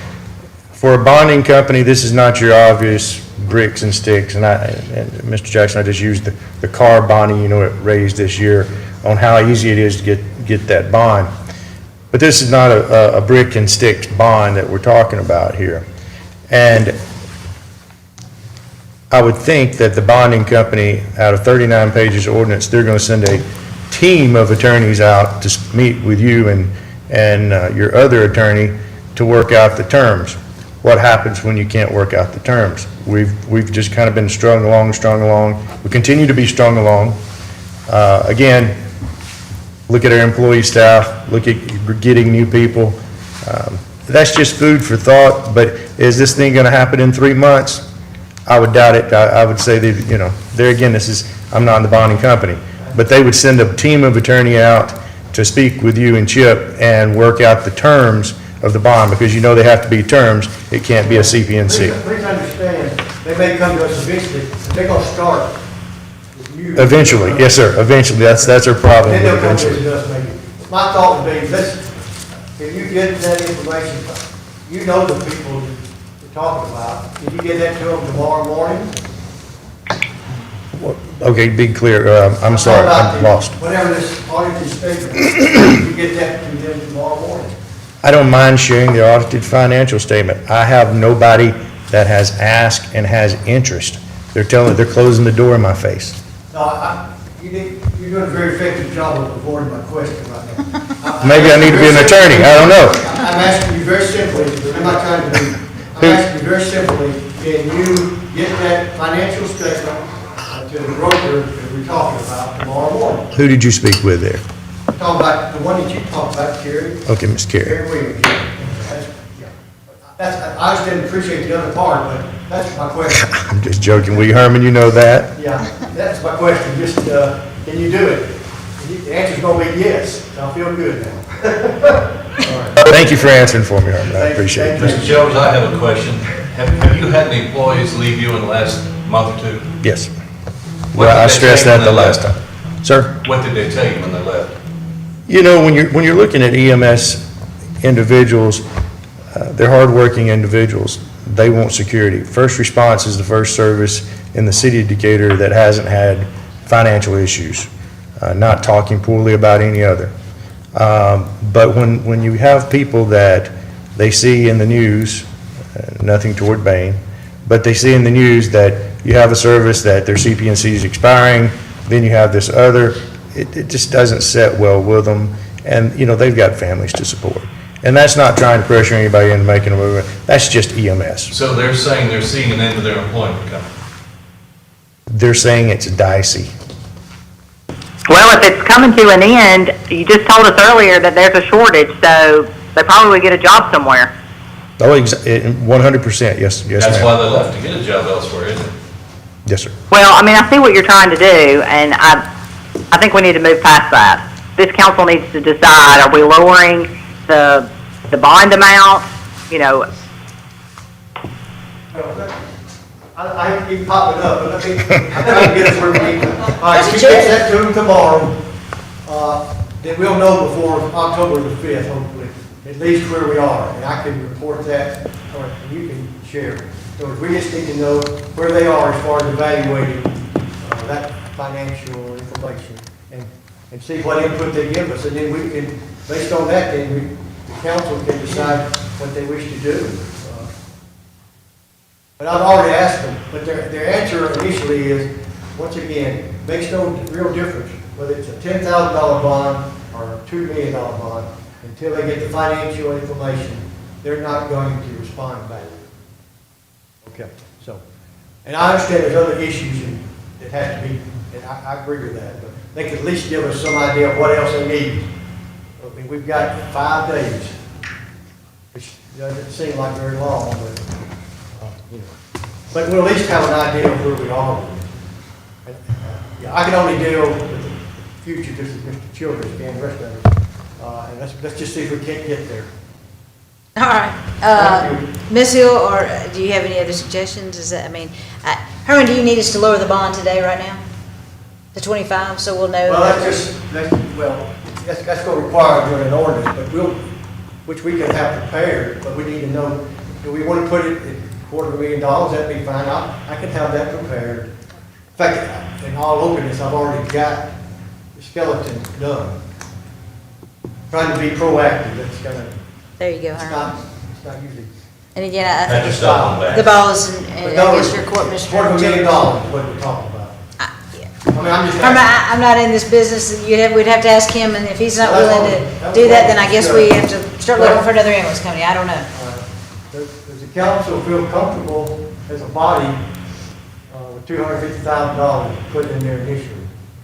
for a bonding company, this is not your obvious bricks and sticks. And Mr. Jackson, I just used the car bonding, it raised this year on how easy it is to get that bond. But this is not a brick and sticks bond that we're talking about here. And I would think that the bonding company, out of 39 pages of ordinance, they're going to send a team of attorneys out to meet with you and your other attorney to work out the terms. What happens when you can't work out the terms? We've just kind of been strung along. We continue to be strung along. Again, look at our employee staff, look at getting new people. That's just food for thought, but is this thing going to happen in 3 months? I would doubt it. I would say that, there again, I'm not in the bonding company, but they would send a team of attorney out to speak with you and Chip and work out the terms of the bond, because they have to be terms. It can't be a CP&C. Please understand, they may come to us eventually, but they're going to start with you. Eventually, yes, sir, eventually. That's our problem, Then they'll come to eventually. us maybe. My thought would be, listen, if you get that information, you know the people you're talking about. If you get that to them tomorrow morning. Okay, be clear. I'm sorry, I'm lost. Whatever this audited statement, you get that to them tomorrow morning. I don't mind sharing the audited financial statement. I have nobody that has asked and has interest. They're closing the door in my face. No, you're doing a very effective job of avoiding my question right now. Maybe I need to be an attorney, I don't know. I'm asking you very simply, I'm not trying to be, I'm asking you very simply, can you get that financial statement to the broker that we're talking about tomorrow morning? Who did you speak with there? I'm talking about the one that you talked about, Kerry. Okay, Ms. Carey. Kerry Williams. I understand and appreciate the other part, but that's my question. I'm just joking. Lee Herman, you know that? Yeah, that's my question, just, can you do it? The answer's gonna be yes, I feel good now. All right. Thank you for answering for me, Herman. I appreciate it. Mr. Jones, I have a question. Have you had any employees leave you in the last month or two? Yes. What Well, did I they stressed say when that the they last left? time. Sir? What did they tell you when they left? When you're looking at EMS individuals, they're hardworking individuals. They want security. First response is the first service, in the city of Decatur that hasn't had financial issues, not talking poorly about any other. But when you have people that they see in the news, nothing toward Bain, but they see in the news that you have a service that their CPNC is expiring, then you have this other, it just doesn't set well with them, and, you know, they've got families to support. And that's not trying to pressure anybody into making a move, that's just EMS. So they're saying they're seeing an end to their employment coming. They're saying it's dicey. Well, if it's coming to an end, you just told us earlier that there's a shortage, so they probably get a job somewhere. Oh, 100%, yes, yes, That's ma'am. why they left, to get a job elsewhere, isn't it? Yes, sir. Well, I mean, I see what you're trying to do, and I think we need to move past that. This council needs to decide, are we lowering the bond amount, you know? I keep popping up, but let me, I'm trying to get us where we need to. All right, if you get that to them tomorrow, then we'll know before October the 5th, hopefully, at least where we are, and I can report that, or you can share. So we just need to know where they are as far as evaluating that financial information, and see what input they give us, and then we can, based on that, then the council can decide what they wish to do. But I've already asked them, but their answer initially is, once again, makes no real difference whether it's a $10,000 bond or a $2 million bond, until they get the financial information, they're not going to respond back. Okay, so, and I understand there's other issues that have to be, and I agree with that, but they can at least give us some idea of what else they need. I mean, we've got 5 days, which doesn't seem like very long, but, you know. But we'll at least have an idea of where we are. And, yeah, I can only deal with the future just as Mr. Childers can, the rest of us. And let's just see if we can't get there. All right. Ms. Hill, or do you have any other suggestions? Is that, I mean, Herman, do you need us to lower the bond today, right now? To 25, so we'll know? Well, that's going to require doing an ordinance, but which we can have prepared, but we need to know, do we want to put it at $250,000, that'd be fine. I can have that prepared. In fact, in all openness, I've already got the skeleton done. Trying to be proactive, that's kind of, There you go, Herman. it's not usually. And again, I think Just up and back. the ball is in, But I no, guess your court, Mr. $250,000 Childers. is what we're talking about. Yeah. I mean, I'm just. Herman, I'm not in this business, we'd have to ask him, and if he's not Well, willing that's to do that, then I what- guess we have to start looking for another ambulance company, I don't know. Does the council feel comfortable as a body with $250,000 put in there initially?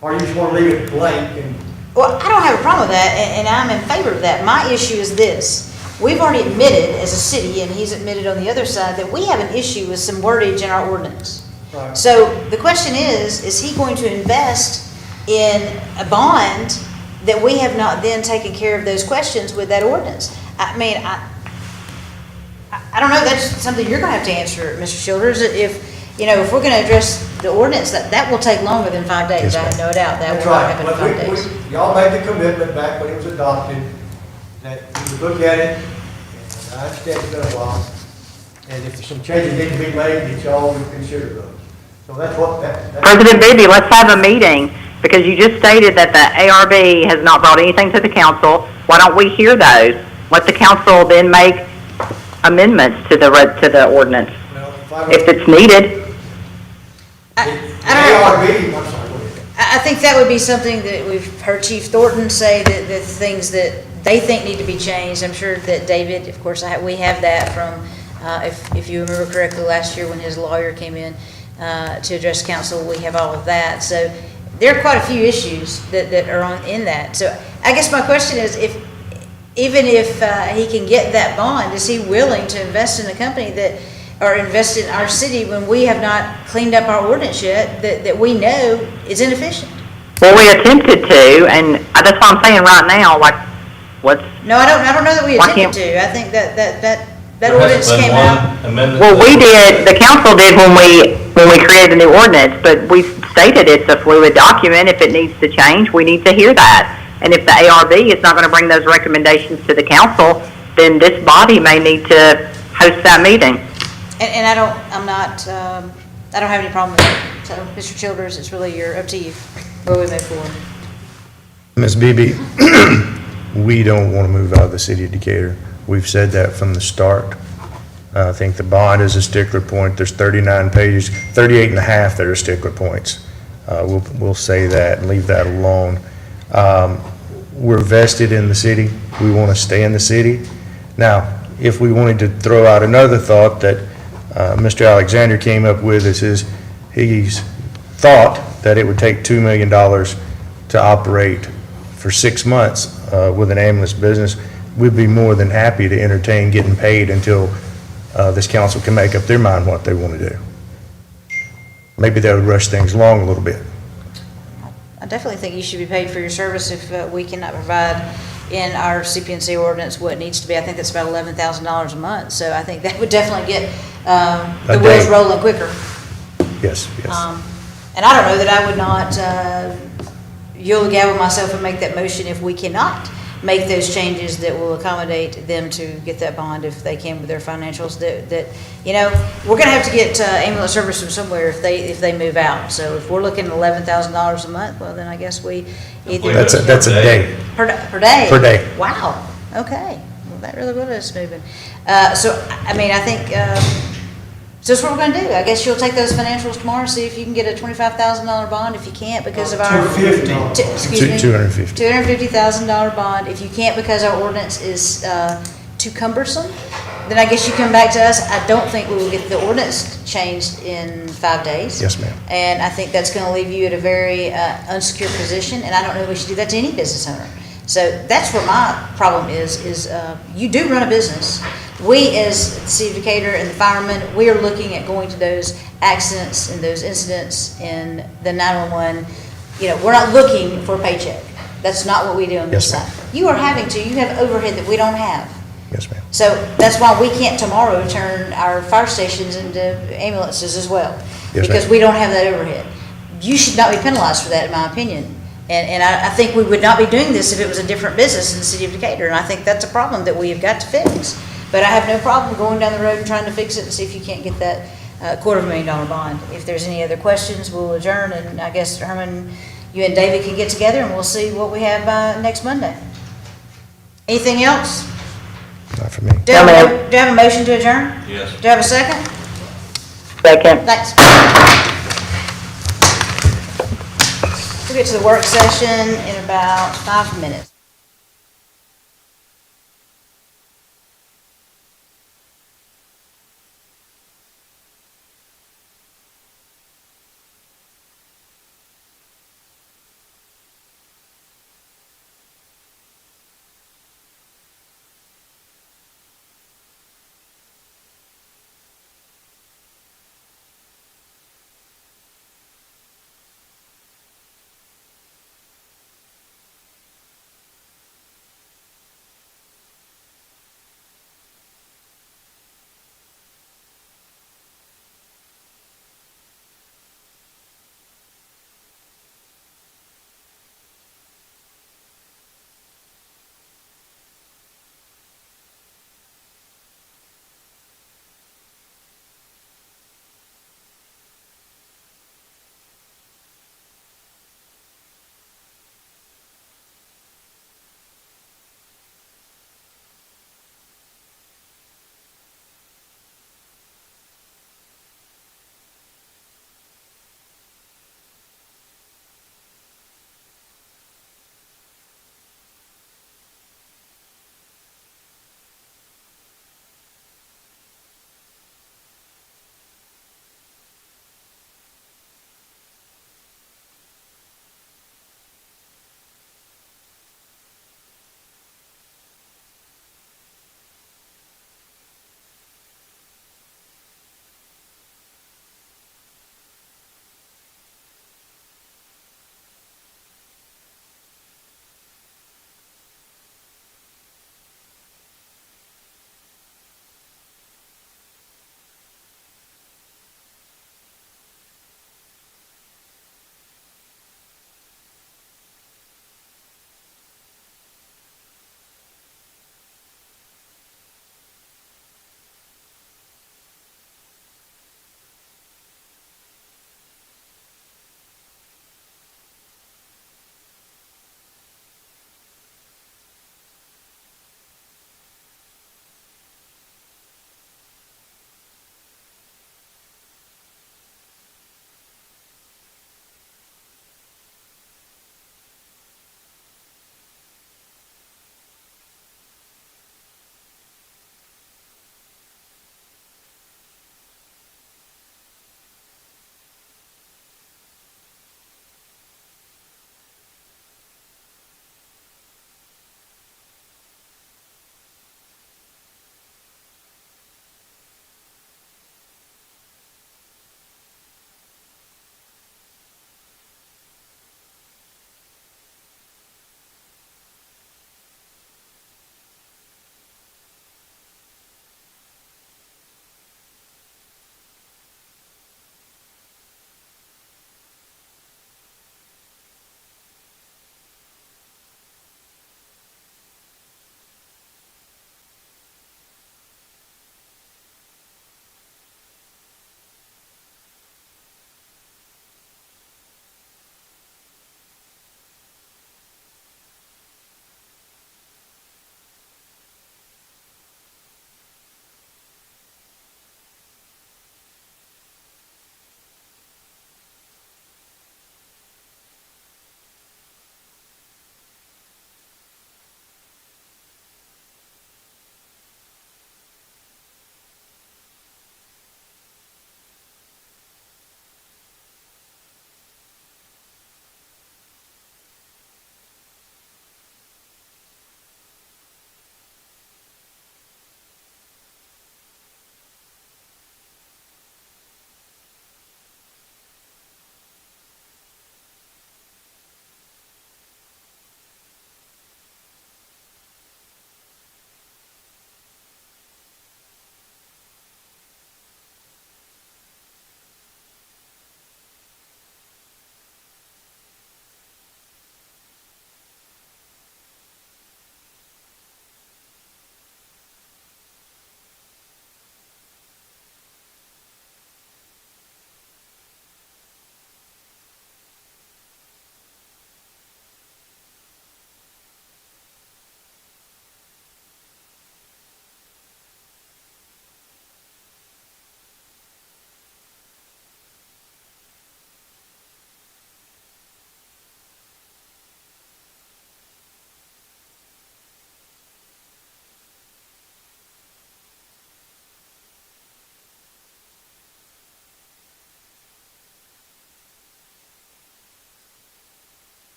Or you just want to leave it blank and? Well, I don't have a problem with that, and I'm in favor of that. My issue is this. We've already admitted as a city, and he's admitted on the other side, that we have an issue with some wordage in our ordinance. Right. So the question is he going to invest in a bond that we have not then taken care of those questions with that ordinance? I mean, I don't know, that's something you're gonna have to answer, Mr. Childers. If we're gonna address the ordinance, that will take longer than 5 days. Yes, I have no doubt that That's will not right. happen in But 5 days. y'all made the commitment back when it was adopted, that you would look at it, and I understand it's been a while, and if some changes need to be made, that y'all would consider those. So that's what, that's. President Bibby, let's have a meeting, because you just stated that the ARB has not brought anything to the council. Why don't we hear those? Let the council then make amendments to the ordinance, if it's needed. I ARB, I'm sorry, go ahead. I think that would be something that we've heard Chief Thornton say, that the things that they think need to be changed. I'm sure that David, of course, we have that from, if you remember correctly, last year when his lawyer came in to address council, we have all of that. So there are quite a few issues that are in that. So I guess my question is, even if he can get that bond, is he willing to invest in a company that, or invest in our city when we have not cleaned up our ordinance yet, that we know is inefficient? Well, we attempted to, and that's what I'm saying right now, like, let's, No, I don't know that we Why attempted can't- to. I think that There ordinance hasn't been came one out. amendment well, to we the- did, the council did when we created a new ordinance, but we stated it's a fluid document. If it needs to change, we need to hear that. And if the ARB is not going to bring those recommendations to the council, then this body may need to host that meeting. And I'm not I don't have any problem with it. So, Mr. Childers, it's really up to you where we move forward. Ms. Beebe, we don't want to move out of the city of Decatur. We've said that from the start. I think the bond is a stickler point. There's 39 pages, 38 and a half that are stickler points. We'll say that and leave that alone. We're vested in the city. We want to stay in the city. Now, if we wanted to throw out another thought that Mr. Alexander came up with, is he's thought that it would take $2 million to operate for 6 months with an ambulance business. We'd be more than happy to entertain getting paid until this council can make up their mind what they want to do. Maybe that would rush things along a little bit. I definitely think you should be paid for your service if we cannot provide in our CPNC ordinance what needs to be. I think that's about $11,000 a month, so I think that would definitely get the wheels rolling quicker. Yes, yes. And I don't know that I would not, you'll gavel myself and make that motion if we cannot make those changes that will accommodate them to get that bond if they can with their financials. That we're going to have to get ambulance service from somewhere if they move out. So if we're looking at $11,000 a month, well, then I guess we either That's a day. per day. Per day. Wow. Okay. Well, that really is moving. So I mean, I think. So that's what we're going to do. I guess you'll take those financials tomorrow, see if you can get a $25,000 bond. If you can't because of our $250,000. excuse me, $250,000. $250,000 bond. If you can't because our ordinance is too cumbersome, then I guess you come back to us. I don't think we will get the ordinance changed in 5 days. Yes, ma'am. And I think that's going to leave you at a very unsecure position. And I don't know that we should do that to any business owner. So that's where my problem is you do run a business. We, as the city of Decatur and the firemen, we are looking at going to those accidents and those incidents in the 911. We're not looking for a paycheck. That's not what we do on this Yes, ma'am. side. You are having to. You have overhead that we don't have. Yes, ma'am. So that's why we can't tomorrow turn our fire stations into ambulances as well. Yes, Because ma'am. we don't have that overhead. You should not be penalized for that, in my opinion. And I think we would not be doing this if it was a different business in the city of Decatur. And I think that's a problem that we have got to fix. But I have no problem going down the road and trying to fix it and see if you can't get that $250,000 bond. If there's any other questions, we'll adjourn. And I guess, Herman, you and David can get together and we'll see what we have next Monday. Anything else? Not for me. Do you have a motion to adjourn? Yes. Do you have a second? Second. Thanks. We'll get to the work session in about 5 minutes.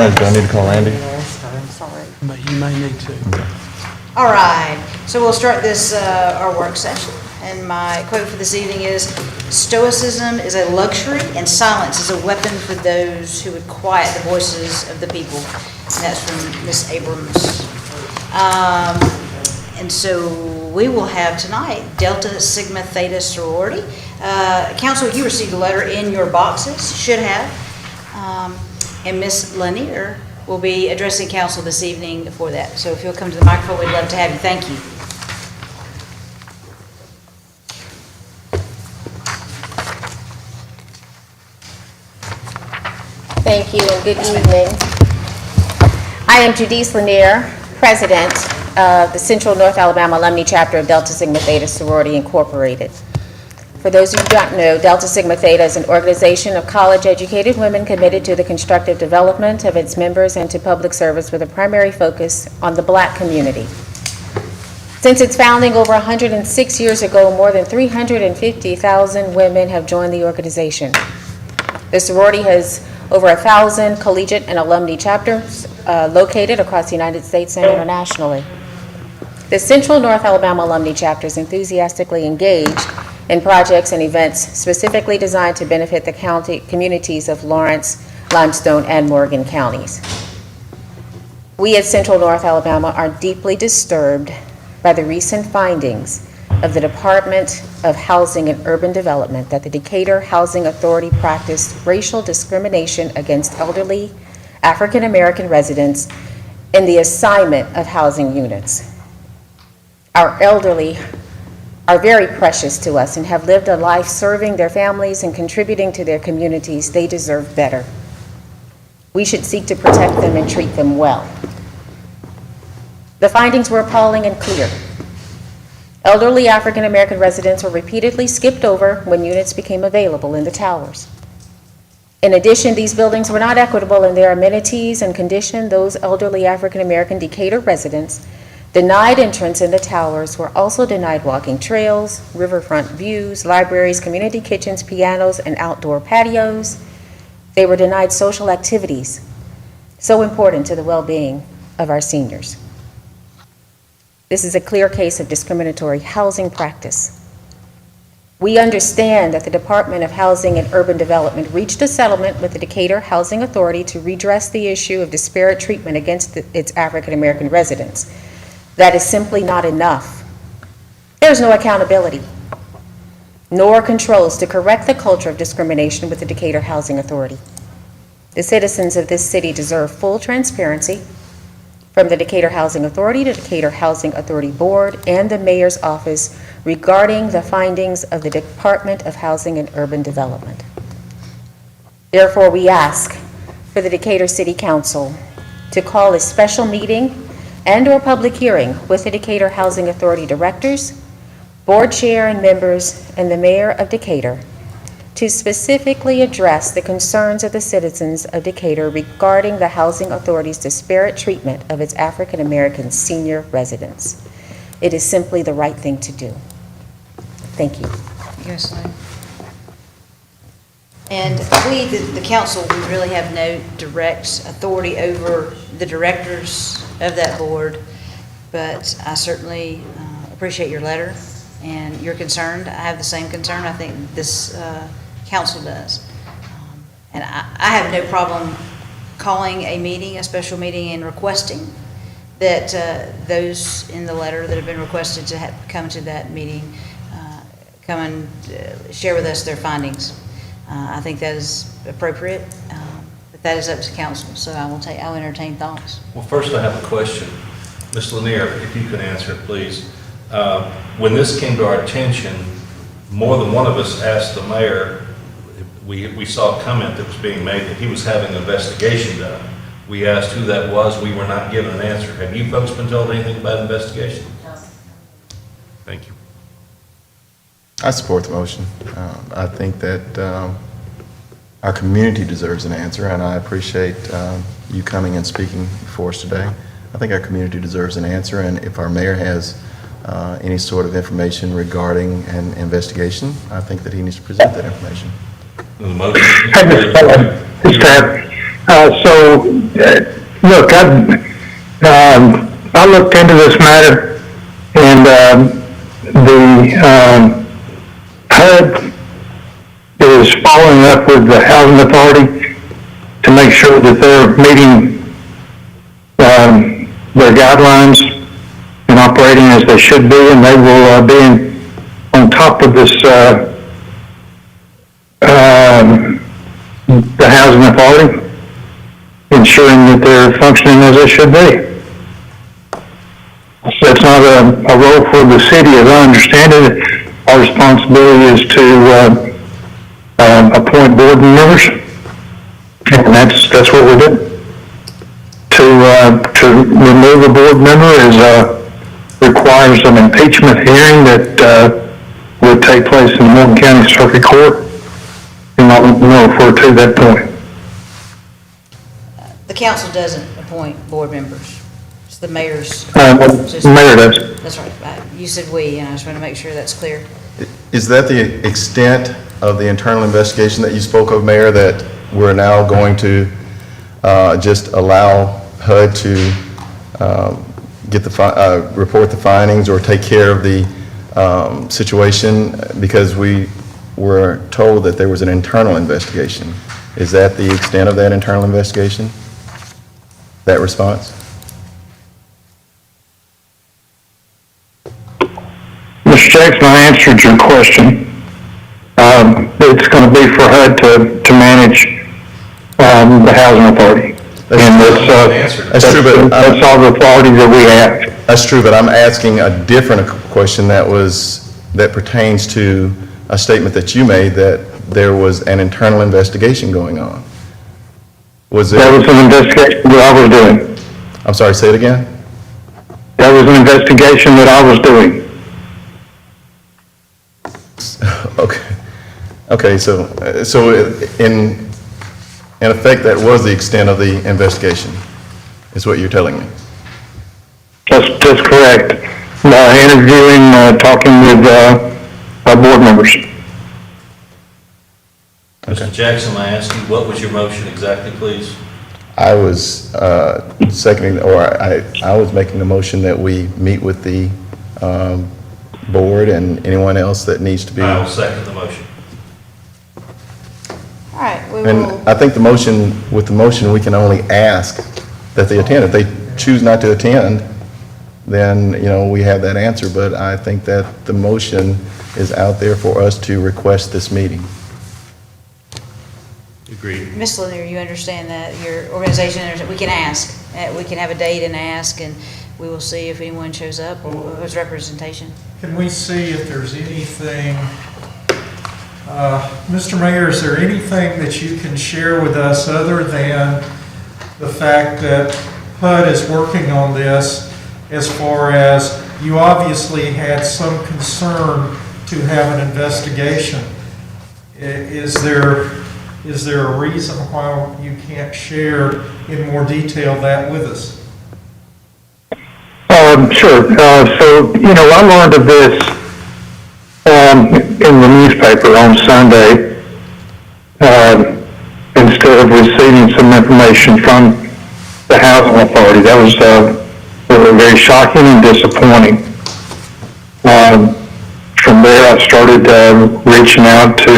lines, do I need to call Andy? Sorry. But you may need to. All right, so we'll start this, our work session. And my quote for this evening is, "Stoicism is a luxury and silence is a weapon for those who would quiet the voices of the people." And that's from Ms. Abrams. And so we will have tonight Delta Sigma Theta Sorority. Council, you received a letter in your boxes, should have. And Ms. Lanier will be addressing council this evening for that. So if you'll come to the microphone, we'd love to have you. Thank you. Thank you and good evening. I am Judice Lanier, President of the Central North Alabama Alumni Chapter of Delta Sigma Theta Sorority Incorporated. For those who don't know, Delta Sigma Theta is an organization of college-educated women committed to the constructive development of its members and to public service with a primary focus on the Black community. Since its founding over 106 years ago, more than 350,000 women have joined the organization. The sorority has over 1,000 collegiate and alumni chapters located across the United States and internationally. The Central North Alabama Alumni Chapter is enthusiastically engaged in projects and events specifically designed to benefit the county communities of Lawrence, Limestone, and Morgan counties. We at Central North Alabama are deeply disturbed by the recent findings of the Department of Housing and Urban Development that the Decatur Housing Authority practiced racial discrimination against elderly African American residents in the assignment of housing units. Our elderly are very precious to us and have lived a life serving their families and contributing to their communities. They deserve better. We should seek to protect them and treat them well. The findings were appalling and clear. Elderly African American residents were repeatedly skipped over when units became available in the towers. In addition, these buildings were not equitable in their amenities and condition. Those elderly African American Decatur residents denied entrance in the towers were also denied walking trails, riverfront views, libraries, community kitchens, pianos, and outdoor patios. They were denied social activities, so important to the well-being of our seniors. This is a clear case of discriminatory housing practice. We understand that the Department of Housing and Urban Development reached a settlement with the Decatur Housing Authority to redress the issue of disparate treatment against its African American residents. That is simply not enough. There's no accountability, nor controls to correct the culture of discrimination with the Decatur Housing Authority. The citizens of this city deserve full transparency from the Decatur Housing Authority to Decatur Housing Authority Board and the Mayor's Office regarding the findings of the Department of Housing and Urban Development. Therefore, we ask for the Decatur City Council to call a special meeting and/or public hearing with the Decatur Housing Authority directors, board chair and members, and the Mayor of Decatur to specifically address the concerns of the citizens of Decatur regarding the Housing Authority's disparate treatment of its African American senior residents. It is simply the right thing to do. Thank you. Yes, ma'am. And we, the council, we really have no direct authority over the directors of that board, but I certainly appreciate your letter and you're concerned. I have the same concern. I think this council does. And I have no problem calling a meeting, a special meeting, and requesting that those in the letter that have been requested to come to that meeting come and share with us their findings. I think that is appropriate, but that is up to council, so I'll entertain thoughts. Well, first I have a question. Ms. Lanier, if you could answer it, please. When this came to our attention, more than one of us asked the mayor, we saw a comment that was being made that he was having an investigation done. We asked who that was. We were not given an answer. Have you folks been told anything about investigation? No. Thank you. I support the motion. I think that our community deserves an answer, and I appreciate you coming and speaking for us today. I think our community deserves an answer, and if our mayor has any sort of information regarding an investigation, I think that he needs to present that information. The motion. Look, I looked into this matter, and the HUD is following up with the Housing Authority to make sure that they're meeting their guidelines and operating as they should be, and they will be on top of this, the Housing Authority, ensuring that they're functioning as they should be. So it's not a role for the city, as I understand it. Our responsibility is to appoint board members, and that's what we do. To remove a board member requires an impeachment hearing that would take place in the Morgan County Circuit Court, and I'll refer to that point. The council doesn't appoint board members. It's the mayor's. The mayor does. That's right. You said we, and I just want to make sure that's clear. Is that the extent of the internal investigation that you spoke of, Mayor, that we're now going to just allow HUD to get report the findings or take care of the situation, because we were told that there was an internal investigation? Is that the extent of that internal investigation? That response? Mr. Jackson, I answered your question. It's going to be for HUD to manage the Housing Authority. That's true, but that's all the authority that we have. That's true, but I'm asking a different question that pertains to a statement that you made, that there was an internal investigation going on. That was an investigation that I was doing. I'm sorry, say it again? That was an investigation that I was doing. Okay, so in effect, that was the extent of the investigation, is what you're telling me? That's correct. Interviewing, talking with our board members. Mr. Jackson, may I ask you, what was your motion exactly, please? I was seconding, or I was making the motion that we meet with the board and anyone else that needs to be. I will second the motion. All right, we And will. I think with the motion, we can only ask that they attend. If they choose not to attend, then, we have that answer. But I think that the motion is out there for us to request this meeting. Agreed. Ms. Lanier, you understand that your organization, we can ask, we can have a date and ask, and we will see if anyone shows up or there's representation. Can we see if there's anything, Mr. Mayor, is there anything that you can share with us other than the fact that HUD is working on this, as far as you obviously had some concern to have an investigation? Is there a reason why you can't share in more detail that with us? Sure. I learned of this in the newspaper on Sunday instead of receiving some information from the Housing Authority. That was very shocking and disappointing. From there, I started reaching out to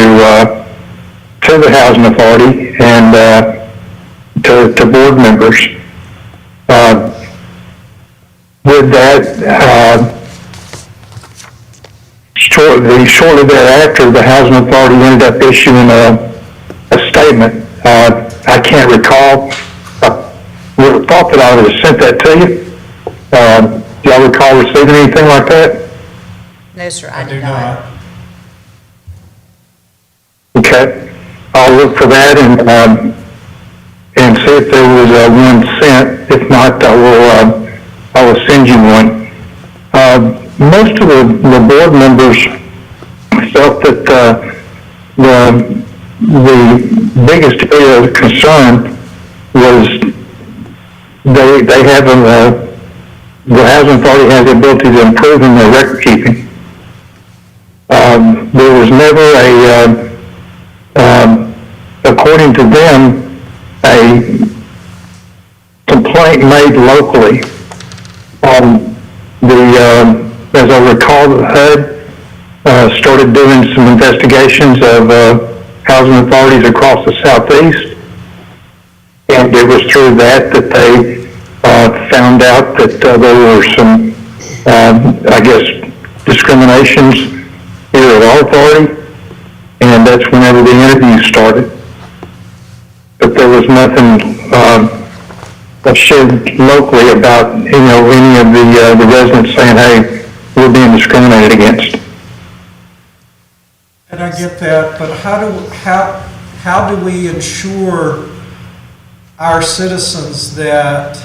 the Housing Authority and to board members. With that, shortly thereafter, the Housing Authority ended up issuing a statement. I can't recall. I would have thought that I would have sent that to you. Do y'all recall receiving anything like that? No, sir, I I do did not. not. Okay. I'll look for that and see if there was one sent. If not, I will send you one. Most of the board members felt that the biggest area of concern was they have the Housing Authority has the ability to improve in their record keeping. There was never according to them, a complaint made locally on as I recall, the HUD started doing some investigations of housing authorities across the southeast. And it was through that they found out that there were some, I guess, discriminations here at our authority. And that's whenever the interviews started. But there was nothing shared locally about, any of the residents saying, hey, we're being discriminated against. And I get that, but how do we ensure our citizens that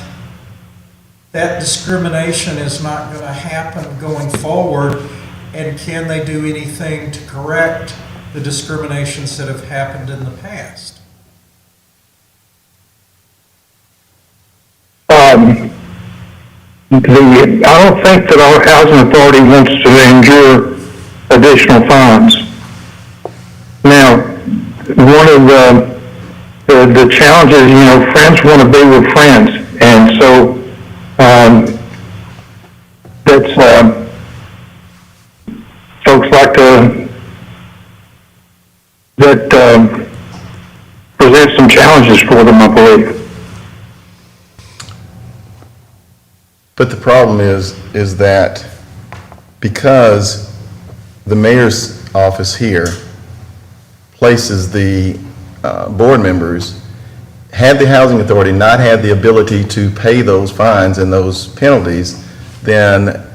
discrimination is not going to happen going forward? And can they do anything to correct the discriminations that have happened in the past? I don't think that our housing authority wants to endure additional fines. Now, one of the challenges, friends want to be with friends, and so that's folks like that present some challenges for them, I believe. But the problem is that because the mayor's office here places the board members, had the housing authority not had the ability to pay those fines and those penalties, then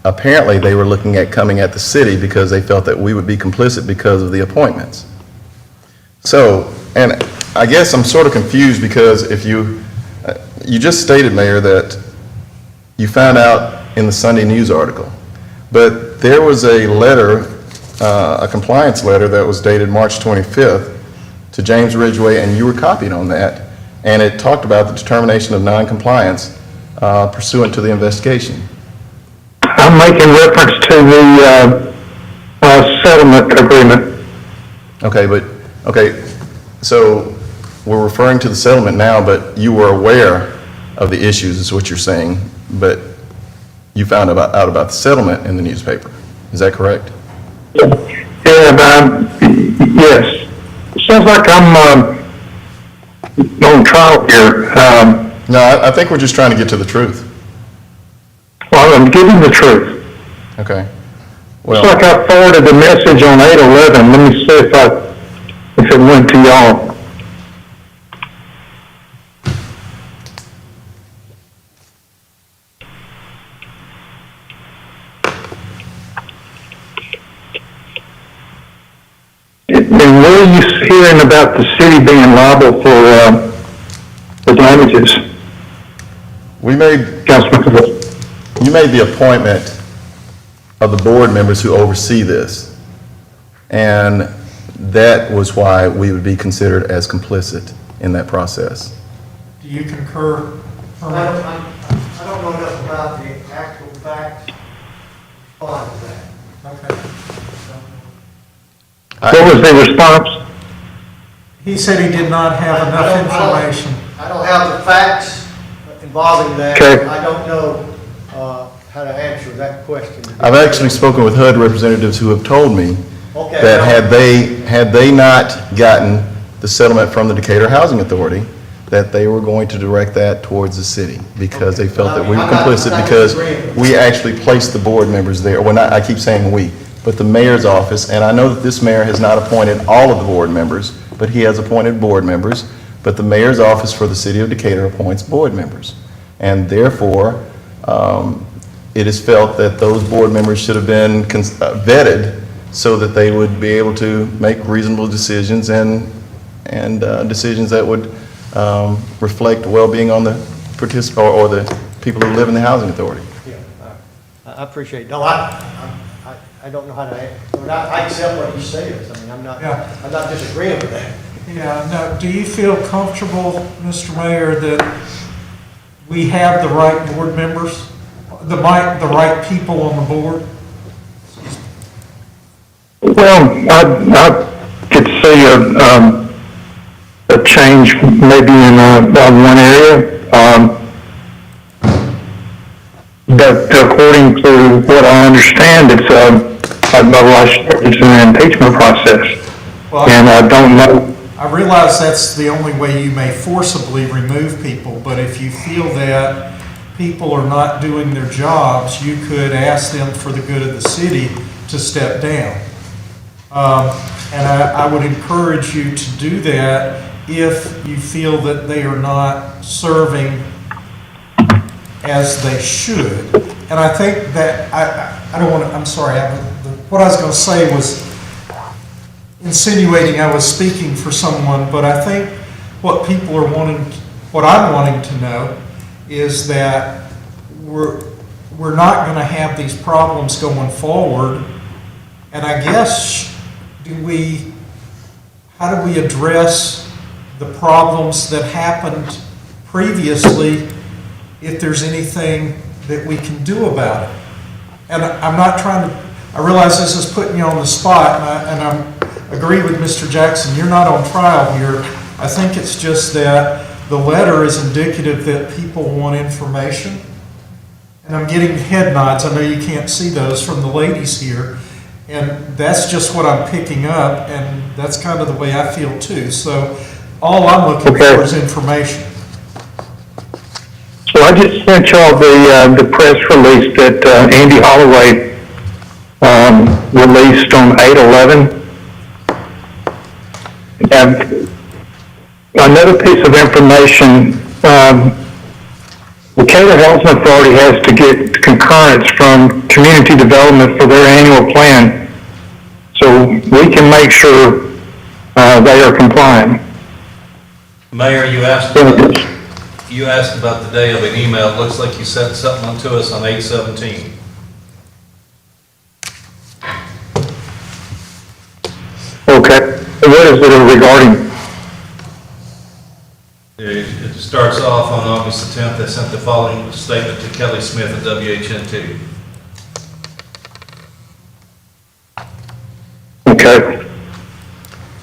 apparently they were looking at coming at the city because they felt that we would be complicit because of the appointments. So, and I guess I'm sort of confused because if you just stated, Mayor, that you found out in the Sunday News article, but there was a letter, a compliance letter that was dated March 25th to James Ridgway, and you were copied on that, and it talked about the determination of non-compliance pursuant to the investigation. I'm making reference to the settlement agreement. Okay, so we're referring to the settlement now, but you were aware of the issues, is what you're saying, but you found out about the settlement in the newspaper. Is that correct? Yeah, yes. It sounds like I'm on trial here. No, I think we're just trying to get to the truth. Well, I'm giving the truth. Okay. Well, It's like I forwarded the message on 8/11. Let me see if it went to y'all. And where are you hearing about the city being liable for damages? Councilman? You made the appointment of the board members who oversee this, and that was why we would be considered as complicit in that process. Do you concur? I don't know enough about the actual facts on that. Okay. What was the response? He said he did not have enough information. I don't have the facts involving that. Okay. I don't know how to answer that question. I've actually spoken with HUD representatives who have told me Okay. that had they not gotten the settlement from the Decatur Housing Authority, that they were going to direct that towards the city because they felt that we were complicit because we actually placed the board members there. Well, not, I keep saying we, but the mayor's office, and I know that this mayor has not appointed all of the board members, but he has appointed board members, but the mayor's office for the city of Decatur appoints board members. And therefore, it is felt that those board members should have been vetted so that they would be able to make reasonable decisions and decisions that would reflect well-being on the participant or the people who live in the housing authority. Yeah, I appreciate it. No, I don't know how to, I accept what you say. I mean, I'm not disagreeing with that. Yeah, no, do you feel comfortable, Mr. Mayor, that we have the right board members, the right people on the board? Well, I could see a change maybe in one area. But according to what I understand, it's an impeachment process. Well, And I don't know. I realize that's the only way you may forcibly remove people, but if you feel that people are not doing their jobs, you could ask them for the good of the city to step down. And I would encourage you to do that if you feel that they are not serving as they should. And I think that, I don't want to, I'm sorry, what I was going to say was insinuating I was speaking for someone, but I think what people are wanting, what I'm wanting to know is that we're not going to have these problems going forward. And I guess, how do we address the problems that happened previously if there's anything that we can do about it? And I'm not trying to, I realize this is putting you on the spot, and I agree with Mr. Jackson, you're not on trial here. I think it's just that the letter is indicative that people want information. And I'm getting head nods, I know you can't see those from the ladies here. And that's just what I'm picking up, and that's kind of the way I feel too. So all I'm looking for is information. So I just sent y'all the press release that Andy Holloway released on 8/11. And another piece of information, the Decatur Housing Authority has to get concurrence from community development for their annual plan, so we can make sure they are complying. Mayor, you asked about the day of an email. It looks like you sent something to us on 8/17. Okay. What is it regarding? It starts off on August the 10th. They sent the following statement to Kelly Smith at WHNT. Okay.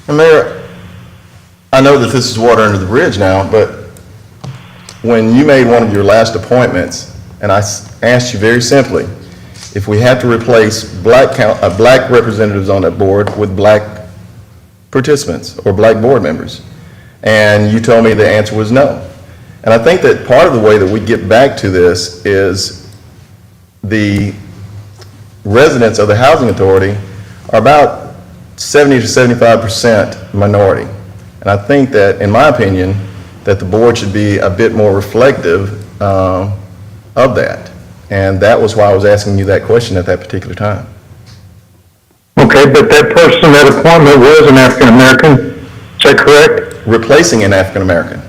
And Mayor, I know that this is water under the bridge now, but when you made one of your last appointments, and I asked you very simply, if we had to replace black representatives on that board with black participants or black board members, and you told me the answer was no. And I think that part of the way that we get back to this is the residents of the housing authority are about 70 to 75% minority. And I think that, in my opinion, that the board should be a bit more reflective of that. And that was why I was asking you that question at that particular time. Okay, but that person, that appointment was an African American, is that correct? Replacing an African American.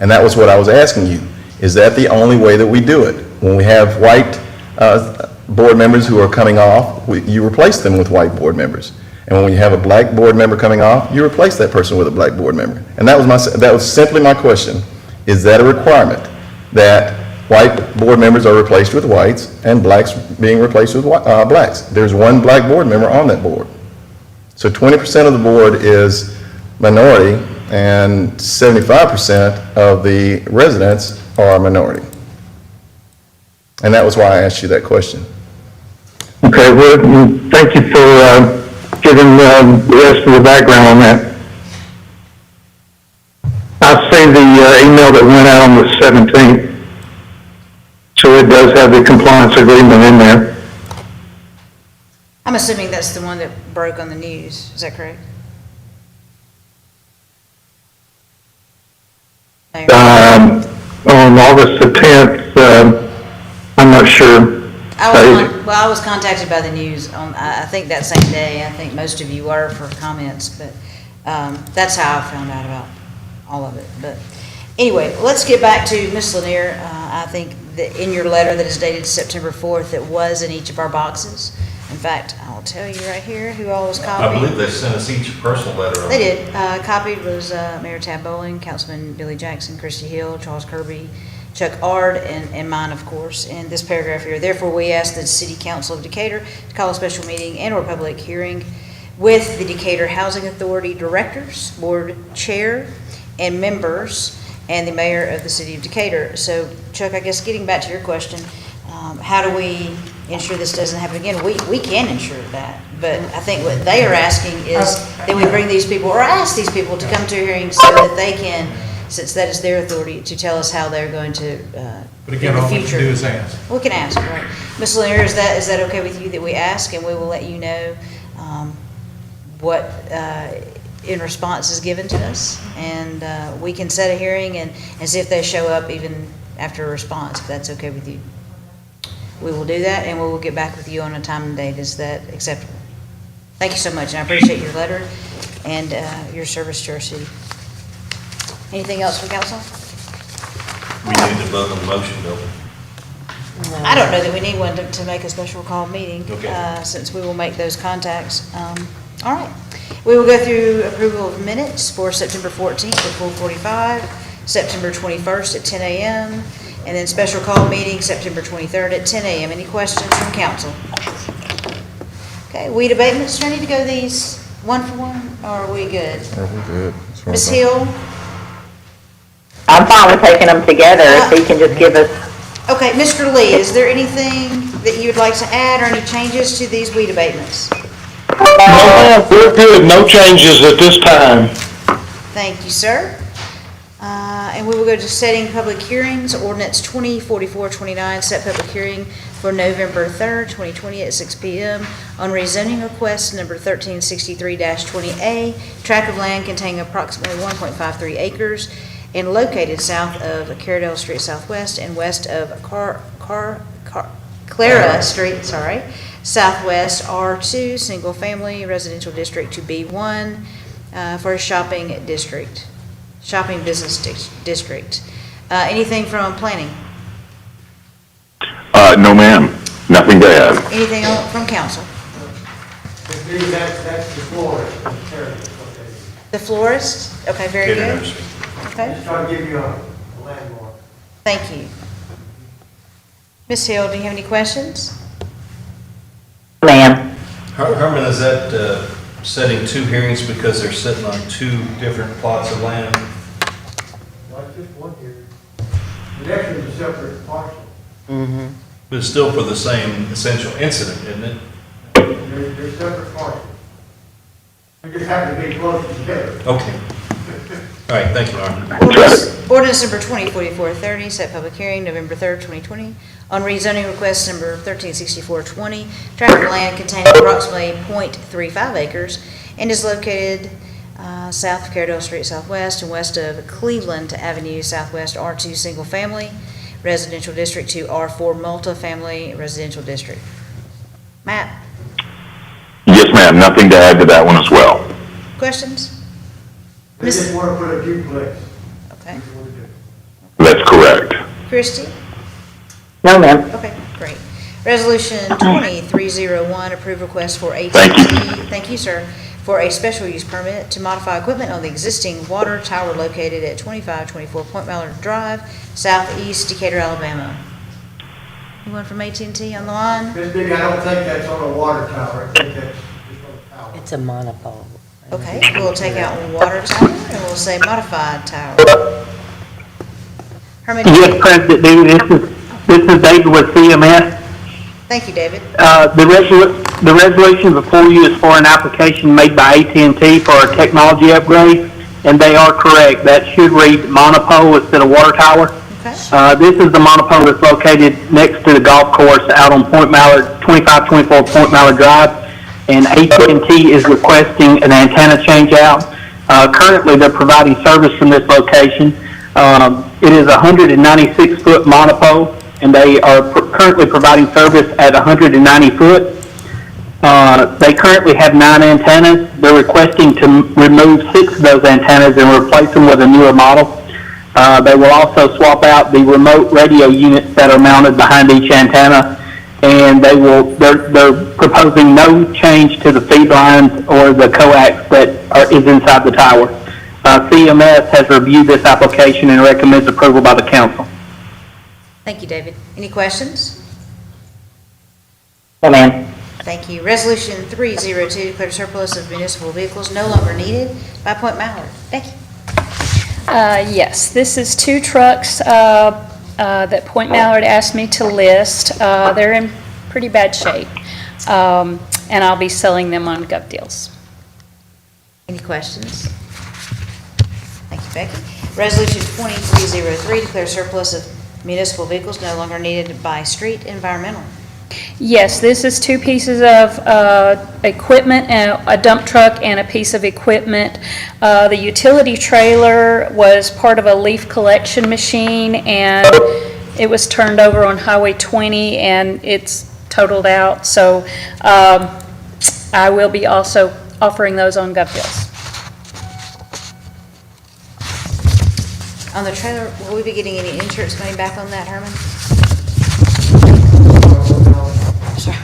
And that was what I was asking you. Is that the only way that we do it? When we have white board members who are coming off, you replace them with white board members. And when you have a black board member coming off, you replace that person with a black board member. And that was simply my question. Is that a requirement that white board members are replaced with whites and blacks being replaced with blacks? There's one black board member on that board. So 20% of the board is minority and 75% of the residents are minority. And that was why I asked you that question. Okay, well, thank you for giving the rest of the background on that. I see the email that went out on the 17th, so it does have the compliance agreement in there. I'm assuming that's the one that broke on the news. Is that correct? On August the 10th, I'm not sure. I was contacted by the news on, I think that same day. I think most of you were for comments, but that's how I found out about all of it. But anyway, let's get back to Ms. Lanier. I think that in your letter that is dated September 4th, it was in each of our boxes. In fact, I'll tell you right here who all was copied. I believe they sent us each a personal letter. They did. Copied was Mayor Tab Bowling, Councilman Billy Jackson, Christy Hill, Charles Kirby, Chuck Ard, and mine, of course, and this paragraph here. Therefore, we ask the City Council of Decatur to call a special meeting and or public hearing with the Decatur Housing Authority Directors, Board Chair, and members, and the mayor of the city of Decatur. So Chuck, I guess getting back to your question, how do we ensure this doesn't happen again? We can ensure that, but I think what they are asking is that we bring these people, or ask these people to come to a hearing so that they can, since that is their authority, to tell us how they're going to, But again, in the all we can future. do is ask. We can ask, right? Ms. Lanier, is that okay with you that we ask, and we will let you know what in response is given to us? And we can set a hearing and see if they show up even after a response, if that's okay with you. We will do that, and we will get back with you on a time and date. Is that acceptable? Thank you so much, and I appreciate your letter and your service to our city. Anything else from council? We need to vote on the motion, don't we? I don't know that we need one to make a special call meeting, Okay. since we will make those contacts. All right. We will go through approval of minutes for September 14th at 4:45, September 21st at 10 a.m., and then special call meeting September 23rd at 10 a.m. Any questions from council? Okay, weed abatements, do I need to go these one for one, or are we good? Are we good? As far Ms. as I- Hill? I'm fine with taking them together, if he can just give us. Okay, Mr. Lee, is there anything that you would like to add or any changes to these weed abatements? No, we're good, no changes at this time. Thank you, sir. And we will go to setting public hearings, ordinance 204429, set public hearing for November 3rd, 2020 at 6 p.m. on rezoning request number 1363-20A, tract of land containing approximately 1.53 acres and located south of Caradale Street Southwest and west of Clara Street, Southwest R2, Single Family Residential District to B1 for a shopping business district. Anything from planning? No ma'am, nothing to add. Anything from council? That's the floor. The florist? Okay, very Cater good. nursery. Okay, Just trying to give you a landmark. thank you. Ms. Hill, do you have any questions? Ma'am. Herman, is that setting two hearings because they're sitting on two different plots of land? Well, it's just one here. The next one's a separate parcel. But it's still for the same essential incident, isn't it? They're separate parcels. They just happen to be close together. Okay. All right, thank you, Norman. Ordinance number 204430, set public hearing November 3rd, 2020, on rezoning request number 136420, tract of land containing approximately .35 acres and is located south of Caradale Street Southwest and west of Cleveland Avenue Southwest R2 Single Family Residential District to R4 Multifamily Residential District. Matt, Yes ma'am, nothing to add to that one as well. questions? They just want to put a duplex. Okay. That's what it is. That's correct. Christie? No, ma'am. Okay, great. Resolution 2301, approve request for AT&T. Thank you. Thank you, sir. For a special use permit to modify equipment on the existing water tower located at 2524 Point Mallard Drive, southeast Decatur, Alabama. Anyone from AT&T on the line? Ms. Biggie, I don't think that's on a water tower. I think that's just on a tower. It's a monopole. Okay, we'll take out water tower and we'll say modified tower. Herman? Yes, President David, this is David with CMS. Thank you, David. The resolution before you is for an application made by AT&T for a technology upgrade, and they are correct. That should read monopole instead of water tower. Okay. This is the monopole that's located next to the golf course out on Point Mallard, 2524 Point Mallard Drive, and AT&T is requesting an antenna change out. Currently, they're providing service from this location. It is a 196-foot monopole, and they are currently providing service at 190 foot. They currently have 9 antennas. They're requesting to remove 6 of those antennas and replace them with a newer model. They will also swap out the remote radio units that are mounted behind each antenna, and they're proposing no change to the feed lines or the coax that is inside the tower. CMS has reviewed this application and recommends approval by the council. Thank you, David. Any questions? No, ma'am. Thank you. Resolution 302, declare surplus of municipal vehicles no longer needed by Point Mallard. Thank you. Yes, this is 2 trucks that Point Mallard asked me to list. They're in pretty bad shape, and I'll be selling them on Gov Deals. Any questions? Thank you, Becky. Resolution 2303, declare surplus of municipal vehicles no longer needed by street environmental. Yes, this is 2 pieces of equipment, a dump truck and a piece of equipment. The utility trailer was part of a leaf collection machine, and it was turned over on Highway 20, and it's totaled out. So I will be also offering those on Gov Deals. On the trailer, will we be getting any insurance money back on that, Herman? Sorry.